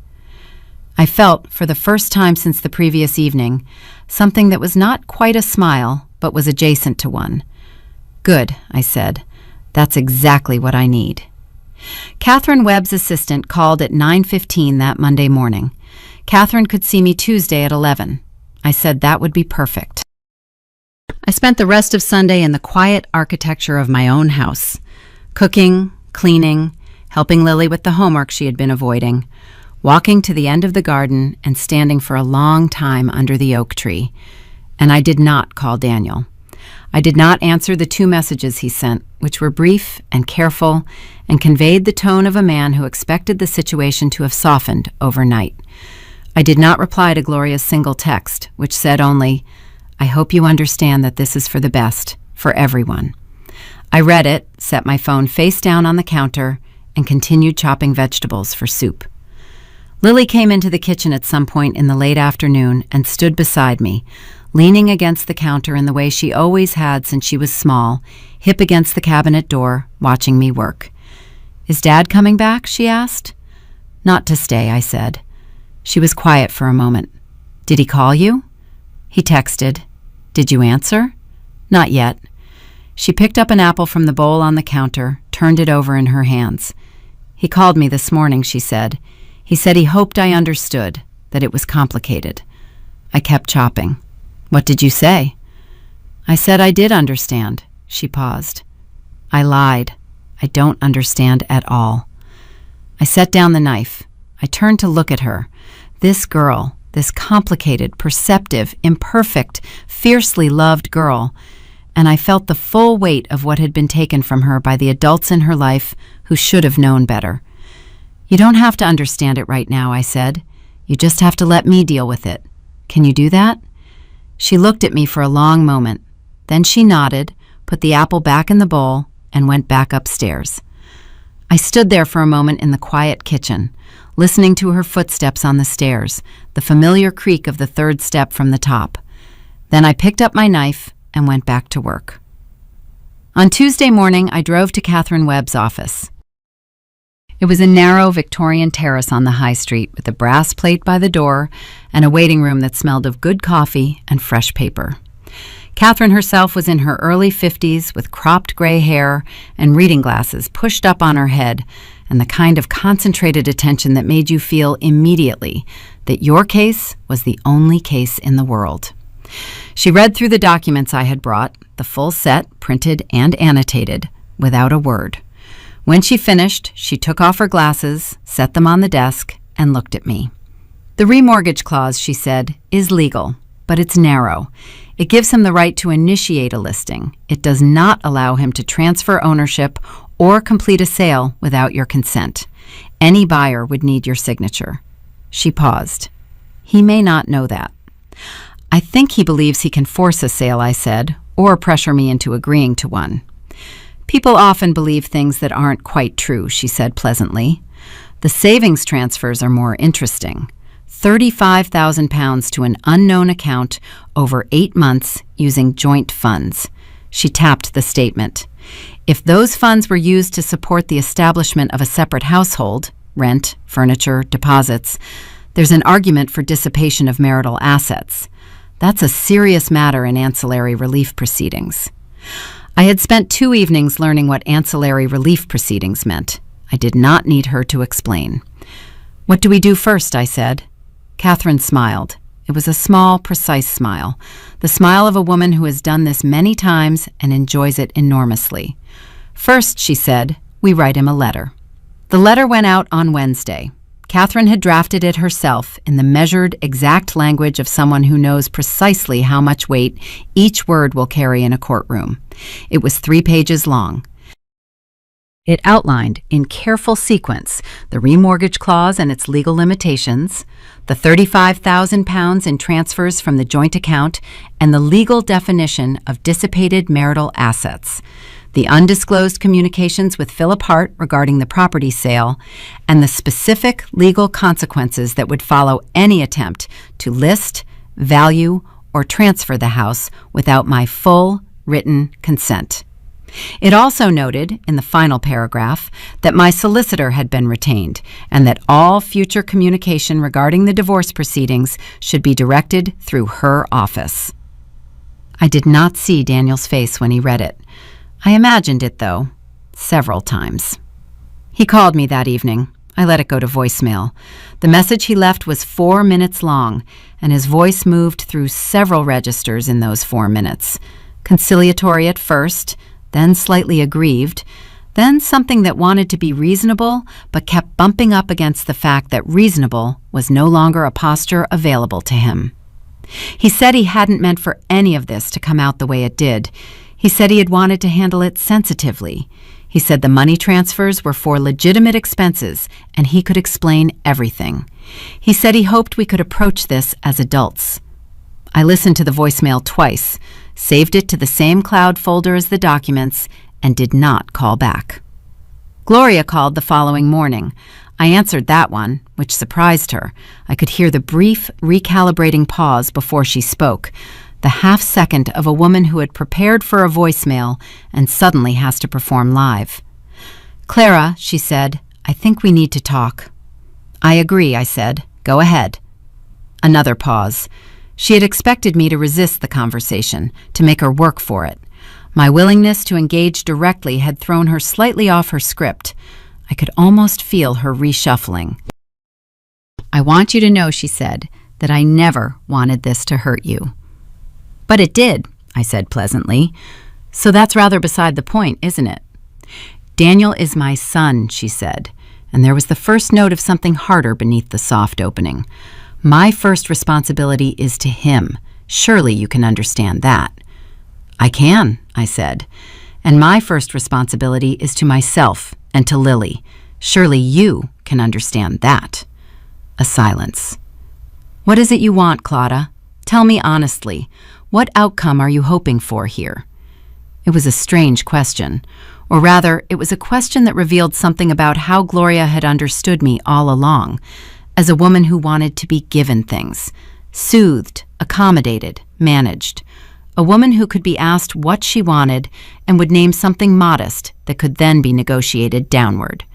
I felt, for the first time since the previous evening, something that was not quite a smile, but was adjacent to one. "Good," I said. "That's exactly what I need." Catherine Webb's assistant called at 9:15 that Monday morning. Catherine could see me Tuesday at 11. I said that would be perfect. I spent the rest of Sunday in the quiet architecture of my own house, cooking, cleaning, helping Lily with the homework she had been avoiding, walking to the end of the garden and standing for a long time under the oak tree. And I did not call Daniel. I did not answer the 2 messages he sent, which were brief and careful and conveyed the tone of a man who expected the situation to have softened overnight. I did not reply to Gloria's single text, which said only, "I hope you understand that this is for the best, for everyone." I read it, set my phone face down on the counter, and continued chopping vegetables for soup. Lily came into the kitchen at some point in the late afternoon and stood beside me, leaning against the counter in the way she always had since she was small, hip against the cabinet door, watching me work. "Is Dad coming back?" she asked. "Not to stay," I said. She was quiet for a moment. "Did he call you?" "He texted." "Did you answer?" "Not yet." She picked up an apple from the bowl on the counter, turned it over in her hands. "He called me this morning," she said. "He said he hoped I understood, that it was complicated." I kept chopping. "What did you say?" "I said I did understand." She paused. "I lied. I don't understand at all." I set down the knife. I turned to look at her. This girl, this complicated, perceptive, imperfect, fiercely loved girl, and I felt the full weight of what had been taken from her by the adults in her life who should have known better. "You don't have to understand it right now," I said. "You just have to let me deal with it. Can you do that?" She looked at me for a long moment. Then she nodded, put the apple back in the bowl, and went back upstairs. I stood there for a moment in the quiet kitchen, listening to her footsteps on the stairs, the familiar creak of the 3rd step from the top. Then I picked up my knife and went back to work. On Tuesday morning, I drove to Catherine Webb's office. It was a narrow Victorian terrace on the high street with a brass plate by the door and a waiting room that smelled of good coffee and fresh paper. Catherine herself was in her early 50s with cropped gray hair and reading glasses pushed up on her head and the kind of concentrated attention that made you feel immediately that your case was the only case in the world. She read through the documents I had brought, the full set, printed and annotated, without a word. When she finished, she took off her glasses, set them on the desk, and looked at me. "The remortgage clause," she said, "is legal, but it's narrow. It gives him the right to initiate a listing. It does not allow him to transfer ownership or complete a sale without your consent. Any buyer would need your signature." She paused. "He may not know that." "I think he believes he can force a sale," I said, "or pressure me into agreeing to one." "People often believe things that aren't quite true," she said pleasantly. "The savings transfers are more interesting. £35,000 to an unknown account over 8 months using joint funds." She tapped the statement. "If those funds were used to support the establishment of a separate household, rent, furniture, deposits, there's an argument for dissipation of marital assets. That's a serious matter in ancillary relief proceedings." I had spent 2 evenings learning what ancillary relief proceedings meant. I did not need her to explain. "What do we do first?" I said. Catherine smiled. It was a small, precise smile, the smile of a woman who has done this many times and enjoys it enormously. "First," she said, "we write him a letter." The letter went out on Wednesday. Catherine had drafted it herself in the measured, exact language of someone who knows precisely how much weight each word will carry in a courtroom. It was 3 pages long. It outlined, in careful sequence, the remortgage clause and its legal limitations, the £35,000 in transfers from the joint account, and the legal definition of dissipated marital assets, the undisclosed communications with Philip Hart regarding the property sale, and the specific legal consequences that would follow any attempt to list, value, or transfer the house without my full written consent. It also noted, in the final paragraph, that my solicitor had been retained and that all future communication regarding the divorce proceedings should be directed through her office. I did not see Daniel's face when he read it. I imagined it, though, several times. He called me that evening. I let it go to voicemail. The message he left was 4 minutes long, and his voice moved through several registers in those 4 minutes. Conciliatory at first, then slightly aggrieved, then something that wanted to be reasonable but kept bumping up against the fact that reasonable was no longer a posture available to him. He said he hadn't meant for any of this to come out the way it did. He said he had wanted to handle it sensitively. He said the money transfers were for legitimate expenses and he could explain everything. He said he hoped we could approach this as adults. I listened to the voicemail twice, saved it to the same cloud folder as the documents, and did not call back. Gloria called the following morning. I answered that one, which surprised her. I could hear the brief, recalibrating pause before she spoke, the half-second of a woman who had prepared for a voicemail and suddenly has to perform live. "Clara," she said, "I think we need to talk." "I agree," I said. "Go ahead." Another pause. She had expected me to resist the conversation, to make her work for it. My willingness to engage directly had thrown her slightly off her script. I could almost feel her reshuffling. "I want you to know," she said, "that I never wanted this to hurt you." "But it did," I said pleasantly. "So that's rather beside the point, isn't it?" "Daniel is my son," she said, and there was the first note of something harder beneath the soft opening. "My first responsibility is to him. Surely you can understand that." "I can," I said. "And my first responsibility is to myself and to Lily. Surely you can understand that." A silence. "What is it you want, Claudia? Tell me honestly. What outcome are you hoping for here?" It was a strange question. Or rather, it was a question that revealed something about how Gloria had understood me all along, as a woman who wanted to be given things, soothed, accommodated, managed. A woman who could be asked what she wanted and would name something modest that could then be negotiated downward.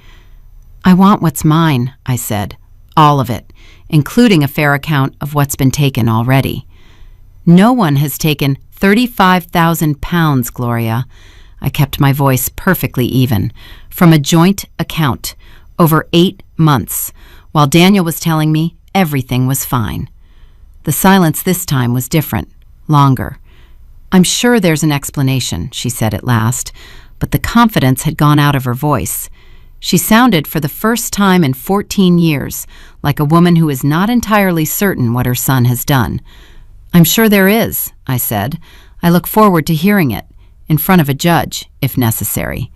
"I want what's mine," I said. "All of it, including a fair account of what's been taken already." "No one has taken £35,000, Gloria." I kept my voice perfectly even. "From a joint account, over 8 months, while Daniel was telling me everything was fine." The silence this time was different, longer. "I'm sure there's an explanation," she said at last, but the confidence had gone out of her voice. She sounded, for the first time in 14 years, like a woman who is not entirely certain what her son has done. "I'm sure there is," I said. "I look forward to hearing it, in front of a judge, if necessary."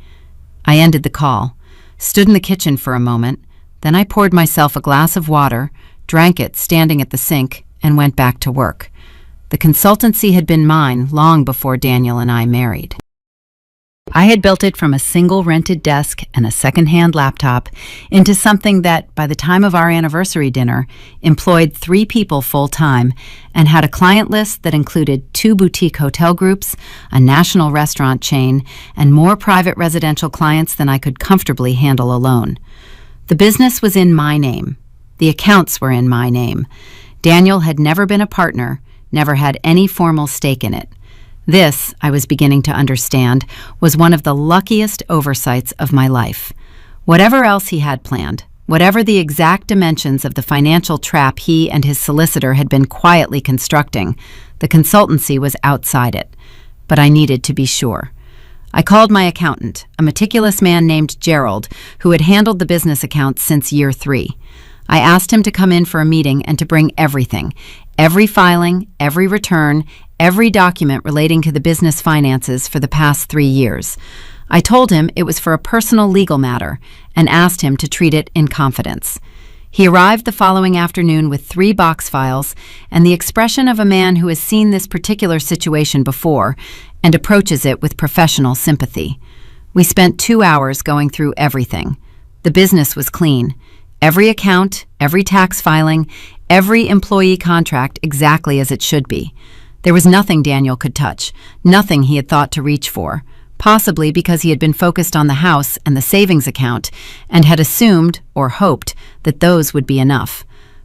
I ended the call, stood in the kitchen for a moment, then I poured myself a glass of water, drank it standing at the sink, and went back to work. The consultancy had been mine long before Daniel and I married. I had built it from a single rented desk and a second-hand laptop into something that, by the time of our anniversary dinner, employed 3 people full-time and had a client list that included 2 boutique hotel groups, a national restaurant chain, and more private residential clients than I could comfortably handle alone. The business was in my name. The accounts were in my name. Daniel had never been a partner, never had any formal stake in it. This, I was beginning to understand, was one of the luckiest oversights of my life. Whatever else he had planned, whatever the exact dimensions of the financial trap he and his solicitor had been quietly constructing, the consultancy was outside it. But I needed to be sure. I called my accountant, a meticulous man named Gerald, who had handled the business accounts since year 3. I asked him to come in for a meeting and to bring everything, every filing, every return, every document relating to the business finances for the past 3 years. I told him it was for a personal legal matter and asked him to treat it in confidence. He arrived the following afternoon with 3 box files and the expression of a man who has seen this particular situation before and approaches it with professional sympathy. We spent 2 hours going through everything. The business was clean. Every account, every tax filing, every employee contract exactly as it should be. There was nothing Daniel could touch, nothing he had thought to reach for, possibly because he had been focused on the house and the savings account and had assumed, or hoped, that those would be enough.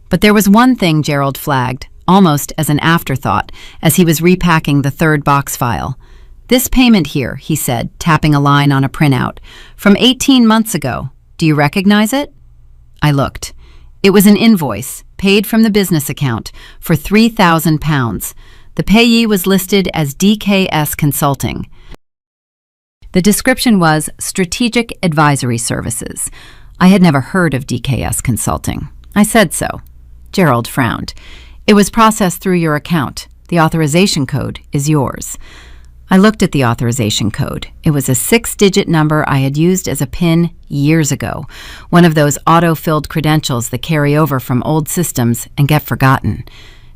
But there was one thing Gerald flagged, almost as an afterthought, as he was repacking the 3rd box file. "This payment here," he said, tapping a line on a printout, "from 18 months ago. Do you recognize it?" I looked. It was an invoice, paid from the business account, for £3,000. The payee was listed as DKS Consulting. The description was Strategic Advisory Services. I had never heard of DKS Consulting. I said so. Gerald frowned. "It was processed through your account. The authorization code is yours." I looked at the authorization code. It was a 6-digit number I had used as a PIN years ago, one of those auto-filled credentials that carry over from old systems and get forgotten.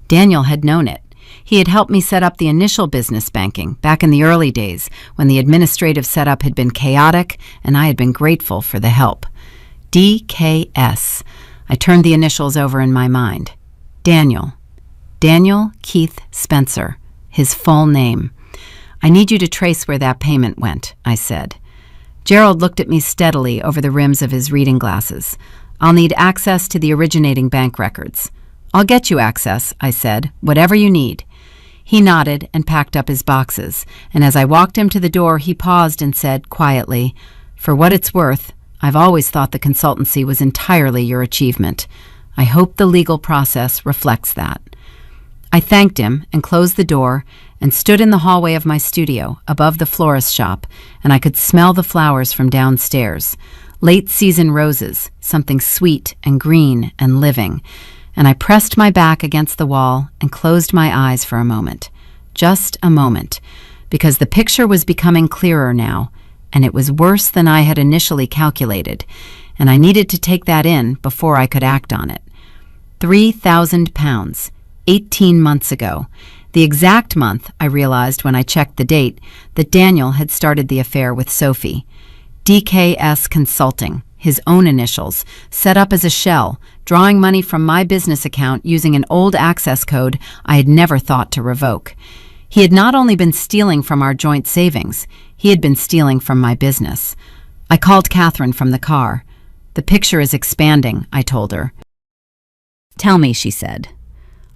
Daniel had known it. He had helped me set up the initial business banking back in the early days when the administrative setup had been chaotic and I had been grateful for the help. DKS. I turned the initials over in my mind. Daniel. Daniel Keith Spencer. His full name. "I need you to trace where that payment went," I said. Gerald looked at me steadily over the rims of his reading glasses. "I'll need access to the originating bank records." "I'll get you access," I said, "whatever you need." He nodded and packed up his boxes, and as I walked him to the door, he paused and said quietly, "For what it's worth, I've always thought the consultancy was entirely your achievement. I hope the legal process reflects that." I thanked him and closed the door and stood in the hallway of my studio above the florist shop, and I could smell the flowers from downstairs. Late-season roses, something sweet and green and living, and I pressed my back against the wall and closed my eyes for a moment. Just a moment, because the picture was becoming clearer now, and it was worse than I had initially calculated, and I needed to take that in before I could act on it. £3,000, 18 months ago. The exact month, I realized when I checked the date, that Daniel had started the affair with Sophie. DKS Consulting, his own initials, set up as a shell, drawing money from my business account using an old access code I had never thought to revoke. He had not only been stealing from our joint savings, he had been stealing from my business. I called Catherine from the car. "The picture is expanding," I told her. "Tell me," she said.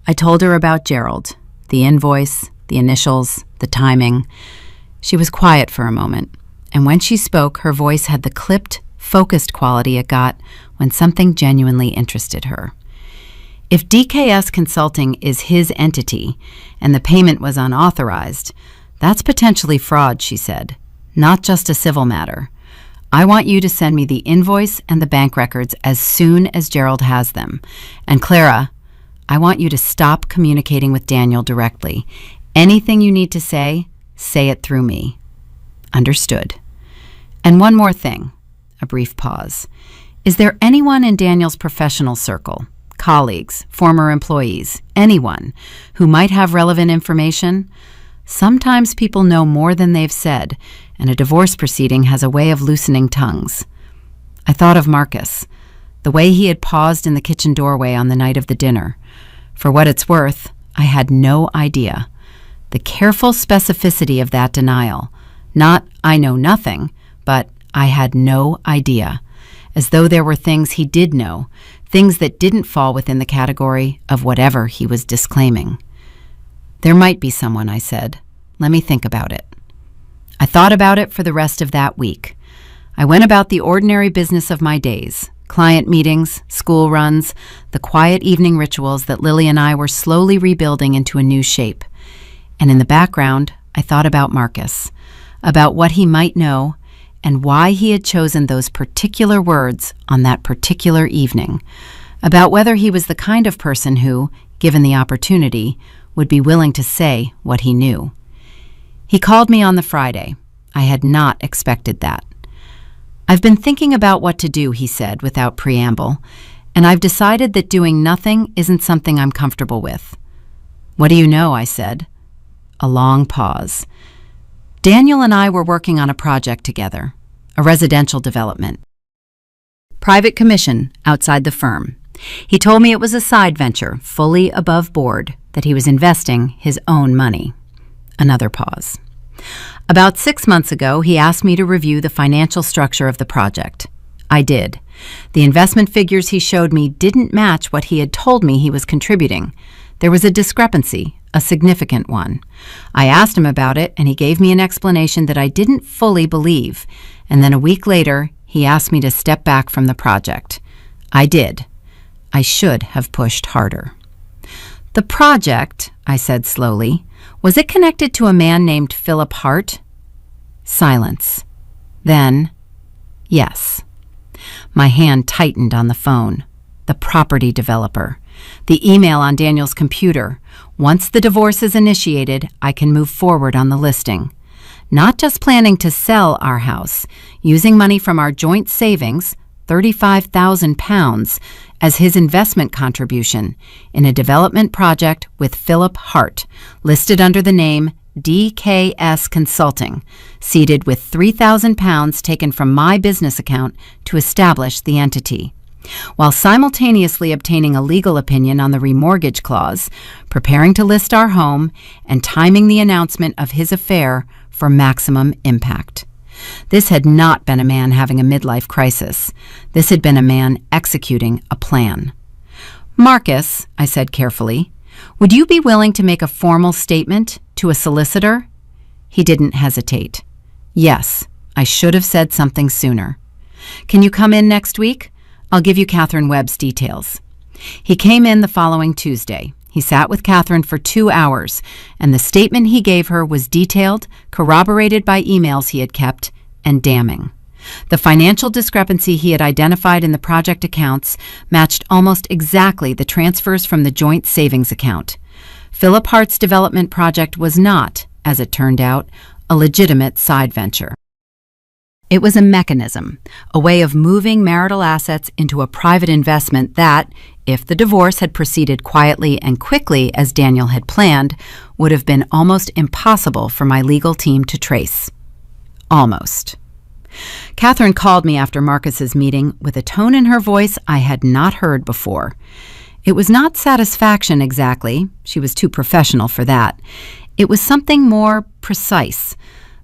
I told her about Gerald, the invoice, the initials, the timing. She was quiet for a moment, and when she spoke, her voice had the clipped, focused quality it got when something genuinely interested her. "If DKS Consulting is his entity, and the payment was unauthorized, that's potentially fraud," she said, "not just a civil matter. I want you to send me the invoice and the bank records as soon as Gerald has them. And Clara, I want you to stop communicating with Daniel directly. Anything you need to say it through me." "Understood. And one more thing." A brief pause. "Is there anyone in Daniel's professional circle, colleagues, former employees, anyone who might have relevant information? Sometimes people know more than they've said, and a divorce proceeding has a way of loosening tongues." I thought of Marcus, the way he had paused in the kitchen doorway on the night of the dinner. For what it's worth, I had no idea. The careful specificity of that denial. Not, "I know nothing," but "I had no idea." As though there were things he did know, things that didn't fall within the category of whatever he was disclaiming. "There might be someone," I said. "Let me think about it." I thought about it for the rest of that week. I went about the ordinary business of my days. Client meetings, school runs, the quiet evening rituals that Lily and I were slowly rebuilding into a new shape. And in the background, I thought about Marcus, about what he might know, and why he had chosen those particular words on that particular evening, about whether he was the kind of person who, given the opportunity, would be willing to say what he knew. He called me on the Friday. I had not expected that. "I've been thinking about what to do," he said without preamble, "and I've decided that doing nothing isn't something I'm comfortable with." "What do you know?" I said. A long pause. "Daniel and I were working on a project together, a residential development. Private commission outside the firm. He told me it was a side venture, fully above board, that he was investing his own money." Another pause. "About 6 months ago, he asked me to review the financial structure of the project. I did. The investment figures he showed me didn't match what he had told me he was contributing. There was a discrepancy, a significant one. I asked him about it, and he gave me an explanation that I didn't fully believe, and then a week later, he asked me to step back from the project. I did. I should have pushed harder." "The project," I said slowly, "was it connected to a man named Philip Hart?" Silence. Then, "Yes." My hand tightened on the phone. The property developer. The email on Daniel's computer. Once the divorce is initiated, I can move forward on the listing. Not just planning to sell our house, using money from our joint savings, £35,000, as his investment contribution in a development project with Philip Hart, listed under the name DKS Consulting, seated with £3,000 taken from my business account to establish the entity, while simultaneously obtaining a legal opinion on the remortgage clause, preparing to list our home, and timing the announcement of his affair for maximum impact. This had not been a man having a midlife crisis. This had been a man executing a plan. "Marcus," I said carefully, "would you be willing to make a formal statement to a solicitor?" He didn't hesitate. "Yes, I should have said something sooner." "Can you come in next week? I'll give you Catherine Webb's details." He came in the following Tuesday. He sat with Catherine for 2 hours, and the statement he gave her was detailed, corroborated by emails he had kept, and damning. The financial discrepancy he had identified in the project accounts matched almost exactly the transfers from the joint savings account. Philip Hart's development project was not, as it turned out, a legitimate side venture. It was a mechanism, a way of moving marital assets into a private investment that, if the divorce had proceeded quietly and quickly as Daniel had planned, would have been almost impossible for my legal team to trace. Almost. Catherine called me after Marcus's meeting with a tone in her voice I had not heard before. It was not satisfaction exactly. She was too professional for that. It was something more precise.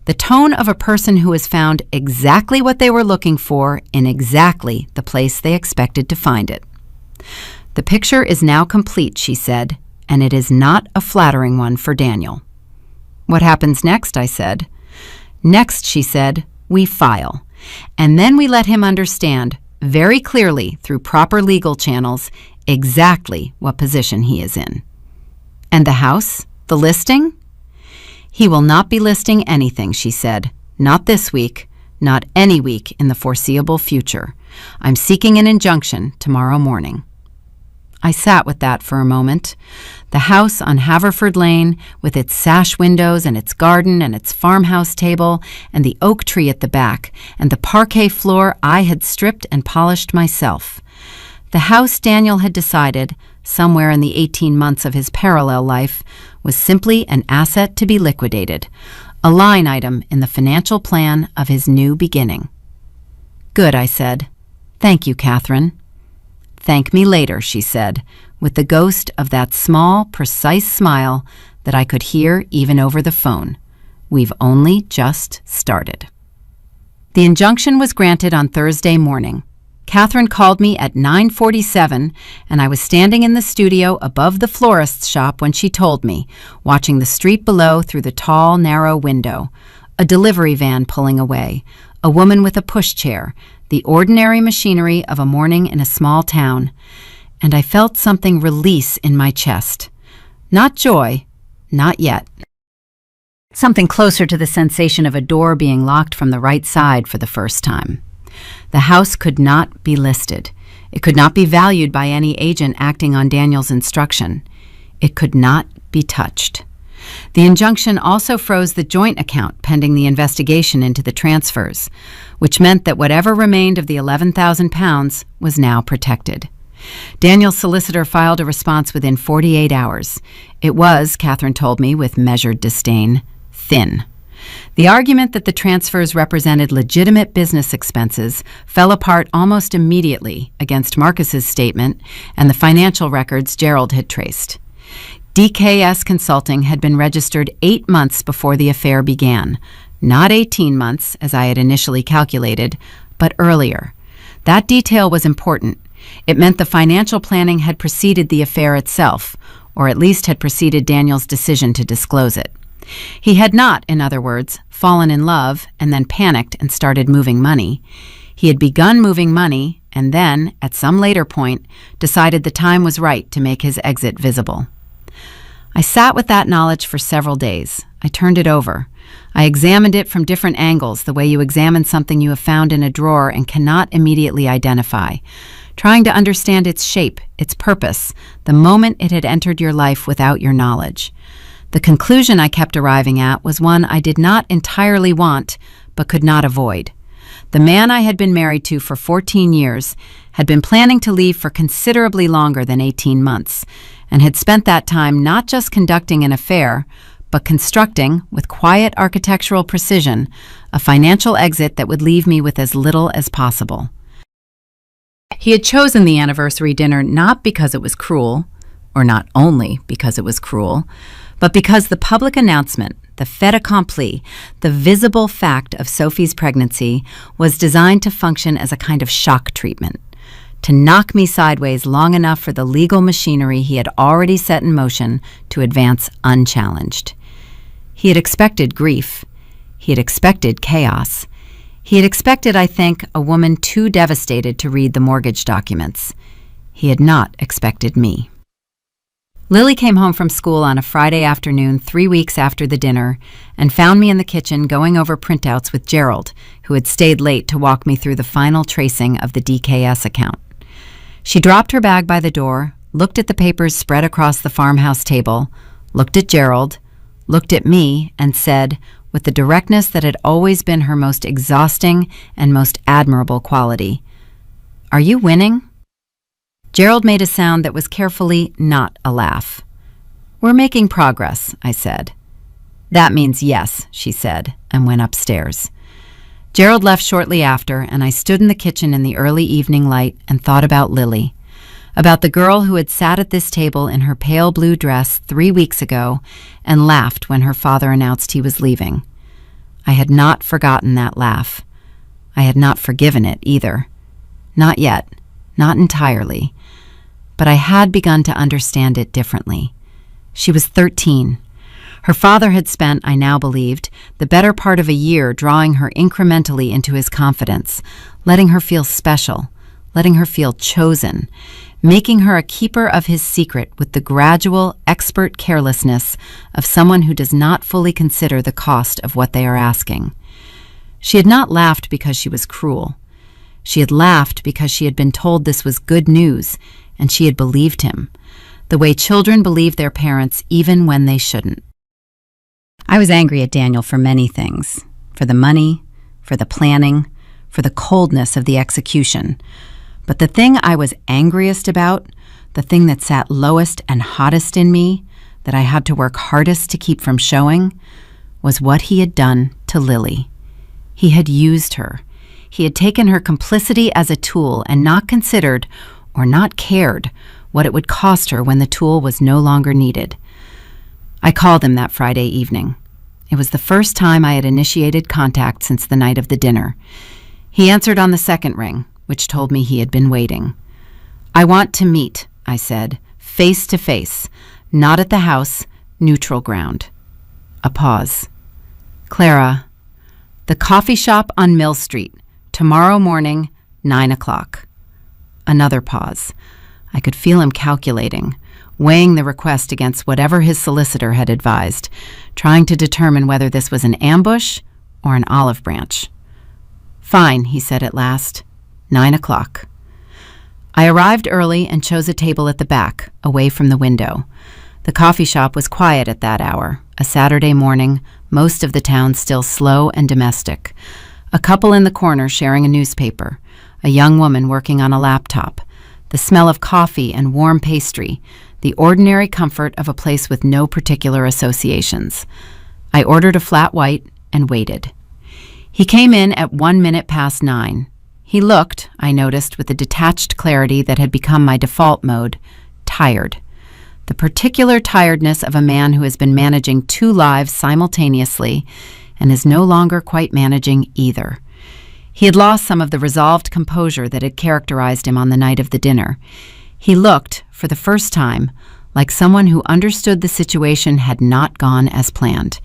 The tone of a person who has found exactly what they were looking for in exactly the place they expected to find it. "The picture is now complete," she said, "and it is not a flattering one for Daniel." "What happens next?" I said. "Next," she said, "we file. And then we let him understand, very clearly through proper legal channels, exactly what position he is in." "And the house? The listing?" "He will not be listing anything," she said. "Not this week, not any week in the foreseeable future. I'm seeking an injunction tomorrow morning." I sat with that for a moment. The house on Haverford Lane, with its sash windows and its garden and its farmhouse table and the oak tree at the back and the parquet floor I had stripped and polished myself. The house Daniel had decided, somewhere in the 18 months of his parallel life, was simply an asset to be liquidated, a line item in the financial plan of his new beginning. "Good," I said. "Thank you, Catherine." "Thank me later," she said, with the ghost of that small, precise smile that I could hear even over the phone. "We've only just started." The injunction was granted on Thursday morning. Catherine called me at 9:47, and I was standing in the studio above the florist's shop when she told me, watching the street below through the tall, narrow window, a delivery van pulling away, a woman with a pushchair, the ordinary machinery of a morning in a small town, and I felt something release in my chest. Not joy, not yet. Something closer to the sensation of a door being locked from the right side for the first time. The house could not be listed. It could not be valued by any agent acting on Daniel's instruction. It could not be touched. The injunction also froze the joint account pending the investigation into the transfers, which meant that whatever remained of the £11,000 was now protected. Daniel's solicitor filed a response within 48 hours. It was, Catherine told me with measured disdain, thin. The argument that the transfers represented legitimate business expenses fell apart almost immediately against Marcus's statement and the financial records Gerald had traced. DKS Consulting had been registered 8 months before the affair began, not 18 months, as I had initially calculated, but earlier. That detail was important. It meant the financial planning had preceded the affair itself, or at least had preceded Daniel's decision to disclose it. He had not, in other words, fallen in love and then panicked and started moving money. He had begun moving money and then, at some later point, decided the time was right to make his exit visible. I sat with that knowledge for several days. I turned it over. I examined it from different angles, the way you examine something you have found in a drawer and cannot immediately identify, trying to understand its shape, its purpose, the moment it had entered your life without your knowledge. The conclusion I kept arriving at was one I did not entirely want, but could not avoid. The man I had been married to for 14 years had been planning to leave for considerably longer than 18 months, and had spent that time not just conducting an affair, but constructing, with quiet architectural precision, a financial exit that would leave me with as little as possible. He had chosen the anniversary dinner not because it was cruel, or not only because it was cruel, but because the public announcement, the fait accompli, the visible fact of Sophie's pregnancy was designed to function as a kind of shock treatment, to knock me sideways long enough for the legal machinery he had already set in motion to advance unchallenged. He had expected grief. He had expected chaos. He had expected, I think, a woman too devastated to read the mortgage documents. He had not expected me. Lily came home from school on a Friday afternoon 3 weeks after the dinner and found me in the kitchen going over printouts with Gerald, who had stayed late to walk me through the final tracing of the DKS account. She dropped her bag by the door, looked at the papers spread across the farmhouse table, looked at Gerald, looked at me, and said, with the directness that had always been her most exhausting and most admirable quality, "Are you winning?" Gerald made a sound that was carefully not a laugh. "We're making progress," I said. "That means yes," she said, and went upstairs. Gerald left shortly after, and I stood in the kitchen in the early evening light and thought about Lily, about the girl who had sat at this table in her pale blue dress 3 weeks ago and laughed when her father announced he was leaving. I had not forgotten that laugh. I had not forgiven it either. Not yet, not entirely. But I had begun to understand it differently. She was 13. Her father had spent, I now believed, the better part of a year drawing her incrementally into his confidence, letting her feel special, letting her feel chosen, making her a keeper of his secret with the gradual, expert carelessness of someone who does not fully consider the cost of what they are asking. She had not laughed because she was cruel. She had laughed because she had been told this was good news, and she had believed him, the way children believe their parents even when they shouldn't. I was angry at Daniel for many things, for the money, for the planning, for the coldness of the execution. But the thing I was angriest about, the thing that sat lowest and hottest in me, that I had to work hardest to keep from showing, was what he had done to Lily. He had used her. He had taken her complicity as a tool and not considered, or not cared, what it would cost her when the tool was no longer needed. I called him that Friday evening. It was the first time I had initiated contact since the night of the dinner. He answered on the second ring, which told me he had been waiting. "I want to meet," I said, "face to face, not at the house, neutral ground." A pause. "Clara, the coffee shop on Mill Street, tomorrow morning, 9 o'clock. Another pause. I could feel him calculating, weighing the request against whatever his solicitor had advised, trying to determine whether this was an ambush or an olive branch. "Fine," he said at last. 9 o'clock. I arrived early and chose a table at the back, away from the window. The coffee shop was quiet at that hour, a Saturday morning, most of the town still slow and domestic. A couple in the corner sharing a newspaper, a young woman working on a laptop, the smell of coffee and warm pastry, the ordinary comfort of a place with no particular associations. I ordered a flat white and waited. He came in at 9:01. He looked, I noticed with the detached clarity that had become my default mode, tired. The particular tiredness of a man who has been managing two lives simultaneously and is no longer quite managing either. He had lost some of the resolved composure that had characterized him on the night of the dinner. He looked, for the first time, like someone who understood the situation had not gone as planned.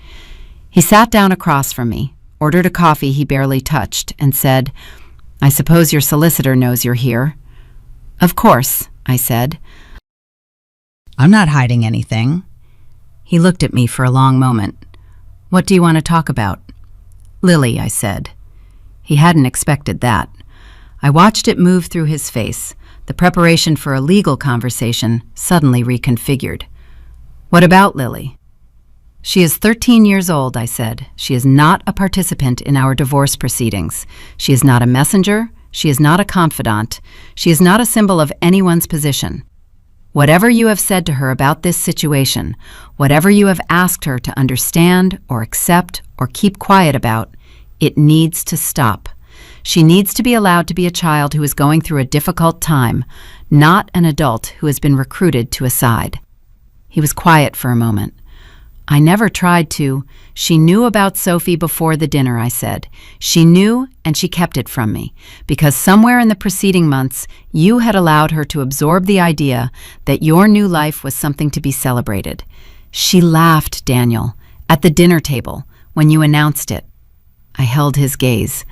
He sat down across from me, ordered a coffee he barely touched, and said, "I suppose your solicitor knows you're here." "Of course," I said. "I'm not hiding anything." He looked at me for a long moment. "What do you want to talk about?" "Lily," I said. He hadn't expected that. I watched it move through his face, the preparation for a legal conversation suddenly reconfigured. "What about Lily?" "She is 13 years old," I said. "She is not a participant in our divorce proceedings. She is not a messenger. She is not a confidant. She is not a symbol of anyone's position. Whatever you have said to her about this situation, whatever you have asked her to understand or accept or keep quiet about, it needs to stop. She needs to be allowed to be a child who is going through a difficult time, not an adult who has been recruited to a side." He was quiet for a moment. "I never tried to. She knew about Sophie before the dinner," I said. "She knew, and she kept it from me, because somewhere in the preceding months, you had allowed her to absorb the idea that your new life was something to be celebrated. She laughed, Daniel, at the dinner table when you announced it." I held his gaze.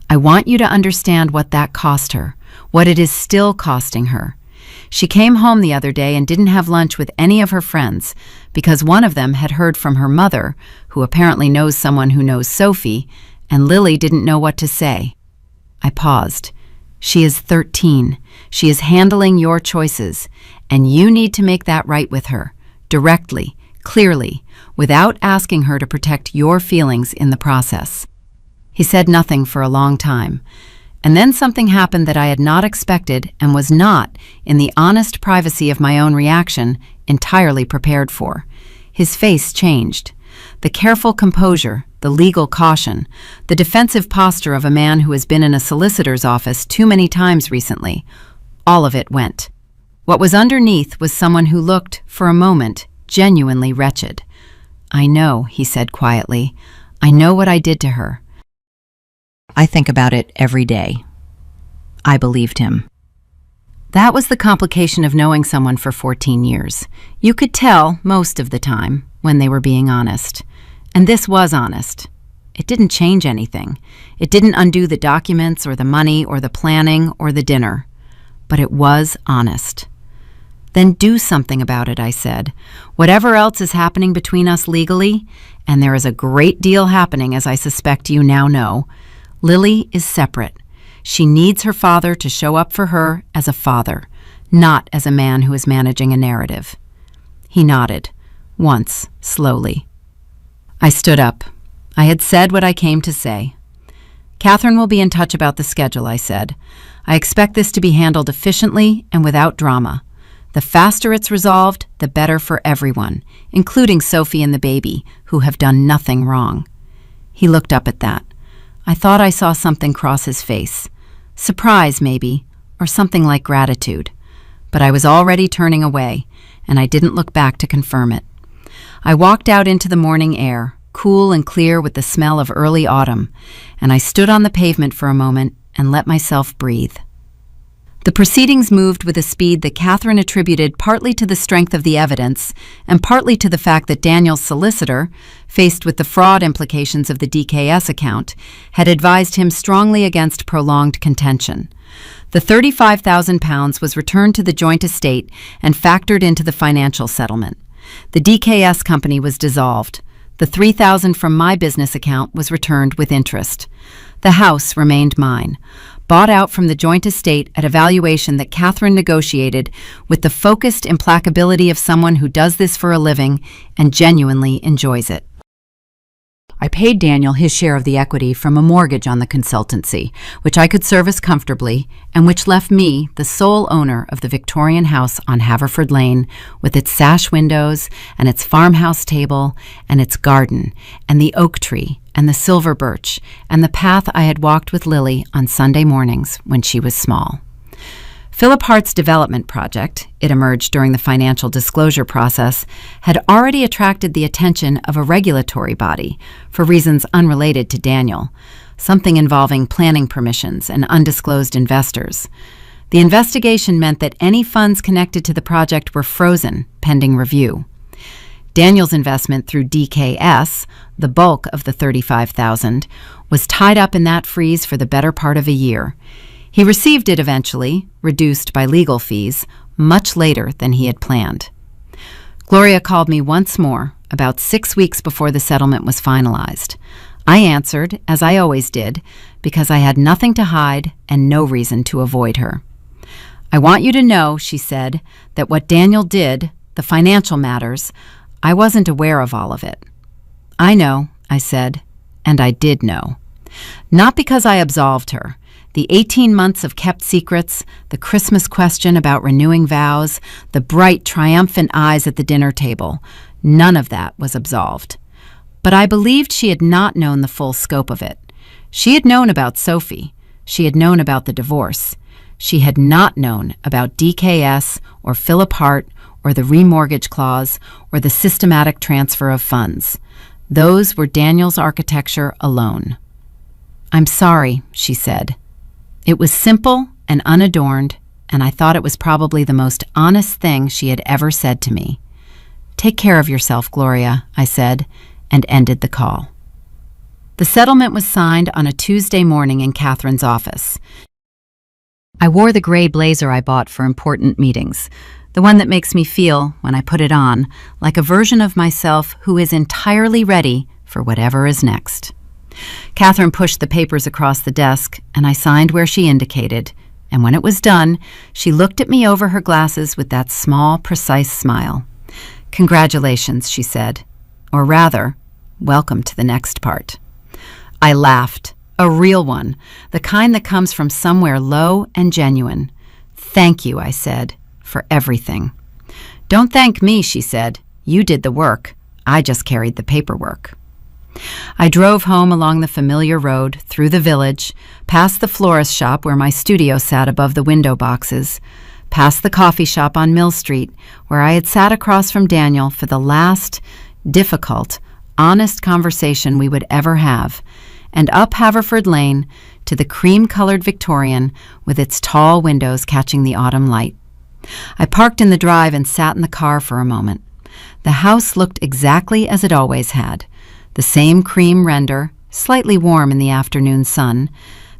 "I want you to understand what that cost her, what it is still costing her. She came home the other day and didn't have lunch with any of her friends because one of them had heard from her mother, who apparently knows someone who knows Sophie, and Lily didn't know what to say." I paused. "She is 13. She is handling your choices, and you need to make that right with her, directly, clearly, without asking her to protect your feelings in the process." He said nothing for a long time. And then something happened that I had not expected and was not, in the honest privacy of my own reaction, entirely prepared for. His face changed. The careful composure, the legal caution, the defensive posture of a man who has been in a solicitor's office too many times recently, all of it went. What was underneath was someone who looked, for a moment, genuinely wretched. "I know," he said quietly. "I know what I did to her. I think about it every day." I believed him. That was the complication of knowing someone for 14 years. You could tell, most of the time, when they were being honest. And this was honest. It didn't change anything. It didn't undo the documents or the money or the planning or the dinner. But it was honest. "Then do something about it," I said. "Whatever else is happening between us legally, and there is a great deal happening, as I suspect you now know, Lily is separate. She needs her father to show up for her as a father, not as a man who is managing a narrative." He nodded, once, slowly. I stood up. I had said what I came to say. "Catherine will be in touch about the schedule," I said. "I expect this to be handled efficiently and without drama. The faster it's resolved, the better for everyone, including Sophie and the baby, who have done nothing wrong." He looked up at that. I thought I saw something cross his face. Surprise, maybe, or something like gratitude. But I was already turning away, and I didn't look back to confirm it. I walked out into the morning air, cool and clear with the smell of early autumn, and I stood on the pavement for a moment and let myself breathe. The proceedings moved with a speed that Catherine attributed partly to the strength of the evidence and partly to the fact that Daniel's solicitor, faced with the fraud implications of the DKS account, had advised him strongly against prolonged contention. The £35,000 was returned to the joint estate and factored into the financial settlement. The DKS company was dissolved. The $3,000 from my business account was returned with interest. The house remained mine. bought out from the joint estate at a valuation that Catherine negotiated with the focused implacability of someone who does this for a living and genuinely enjoys it. I paid Daniel his share of the equity from a mortgage on the consultancy, which I could service comfortably, and which left me the sole owner of the Victorian house on Haverford Lane, with its sash windows and its farmhouse table and its garden and the oak tree and the silver birch and the path I had walked with Lily on Sunday mornings when she was small. Philip Hart's development project, it emerged during the financial disclosure process, had already attracted the attention of a regulatory body for reasons unrelated to Daniel, something involving planning permissions and undisclosed investors. The investigation meant that any funds connected to the project were frozen, pending review. Daniel's investment through DKS, the bulk of the $35,000, was tied up in that freeze for the better part of a year. He received it eventually, reduced by legal fees, much later than he had planned. Gloria called me once more, about 6 weeks before the settlement was finalized. I answered, as I always did, because I had nothing to hide and no reason to avoid her. "I want you to know," she said, "that what Daniel did, the financial matters, I wasn't aware of all of it." "I know," I said, and I did know. Not because I absolved her. The 18 months of kept secrets, the Christmas question about renewing vows, the bright, triumphant eyes at the dinner table, none of that was absolved. But I believed she had not known the full scope of it. She had known about Sophie. She had known about the divorce. She had not known about DKS or Philip Hart or the remortgage clause or the systematic transfer of funds. Those were Daniel's architecture alone. "I'm sorry," she said. It was simple and unadorned, and I thought it was probably the most honest thing she had ever said to me. "Take care of yourself, Gloria," I said, and ended the call. The settlement was signed on a Tuesday morning in Catherine's office. I wore the gray blazer I bought for important meetings, the one that makes me feel, when I put it on, like a version of myself who is entirely ready for whatever is next. Catherine pushed the papers across the desk, and I signed where she indicated, and when it was done, she looked at me over her glasses with that small, precise smile. "Congratulations," she said. Or rather, welcome to the next part. I laughed, a real one, the kind that comes from somewhere low and genuine. "Thank you," I said, "for everything." "Don't thank me," she said. "You did the work. I just carried the paperwork." I drove home along the familiar road, through the village, past the florist shop where my studio sat above the window boxes, past the coffee shop on Mill Street, where I had sat across from Daniel for the last, difficult, honest conversation we would ever have, and up Haverford Lane to the cream-colored Victorian with its tall windows catching the autumn light. I parked in the drive and sat in the car for a moment. The house looked exactly as it always had. The same cream render, slightly warm in the afternoon sun,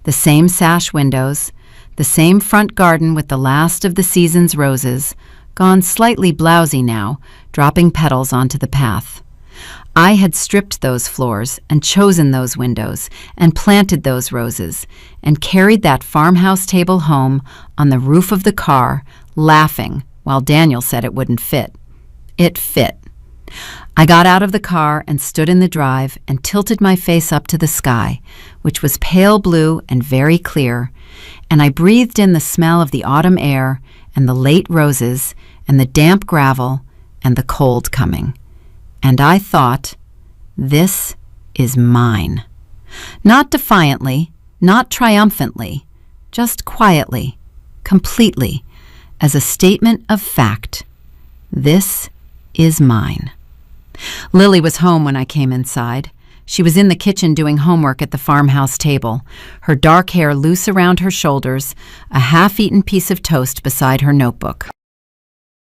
the same sash windows, the same front garden with the last of the season's roses, gone slightly blousy now, dropping petals onto the path. I had stripped those floors and chosen those windows and planted those roses and carried that farmhouse table home on the roof of the car, laughing while Daniel said it wouldn't fit. It fit. I got out of the car and stood in the drive and tilted my face up to the sky, which was pale blue and very clear, and I breathed in the smell of the autumn air and the late roses and the damp gravel and the cold coming. And I thought, this is mine. Not defiantly, not triumphantly, just quietly, completely, as a statement of fact. This is mine. Lily was home when I came inside. She was in the kitchen doing homework at the farmhouse table, her dark hair loose around her shoulders, a half-eaten piece of toast beside her notebook.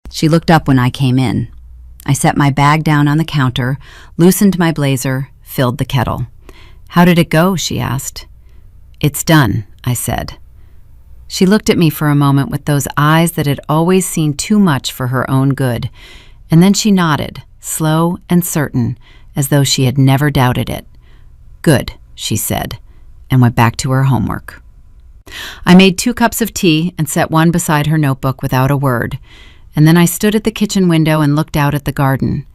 She looked up when I came in. I set my bag down on the counter, loosened my blazer, filled the kettle. "How did it go?" she asked. "It's done," I said. She looked at me for a moment with those eyes that had always seen too much for her own good, and then she nodded, slow and certain, as though she had never doubted it. "Good," she said, and went back to her homework. I made 2 cups of tea and set one beside her notebook without a word, and then I stood at the kitchen window and looked out at the garden.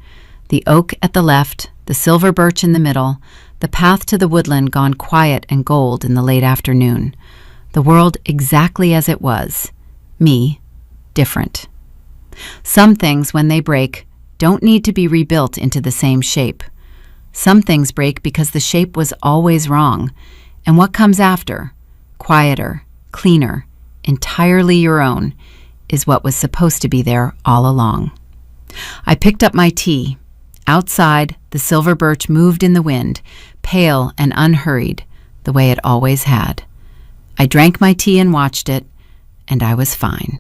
The oak at the left, the silver birch in the middle, the path to the woodland gone quiet and gold in the late afternoon. The world exactly as it was. Me, different. Some things, when they break, don't need to be rebuilt into the same shape. Some things break because the shape was always wrong, and what comes after, quieter, cleaner, entirely your own, is what was supposed to be there all along. I picked up my tea. Outside, the silver birch moved in the wind, pale and unhurried, the way it always had. I drank my tea and watched it, and I was fine.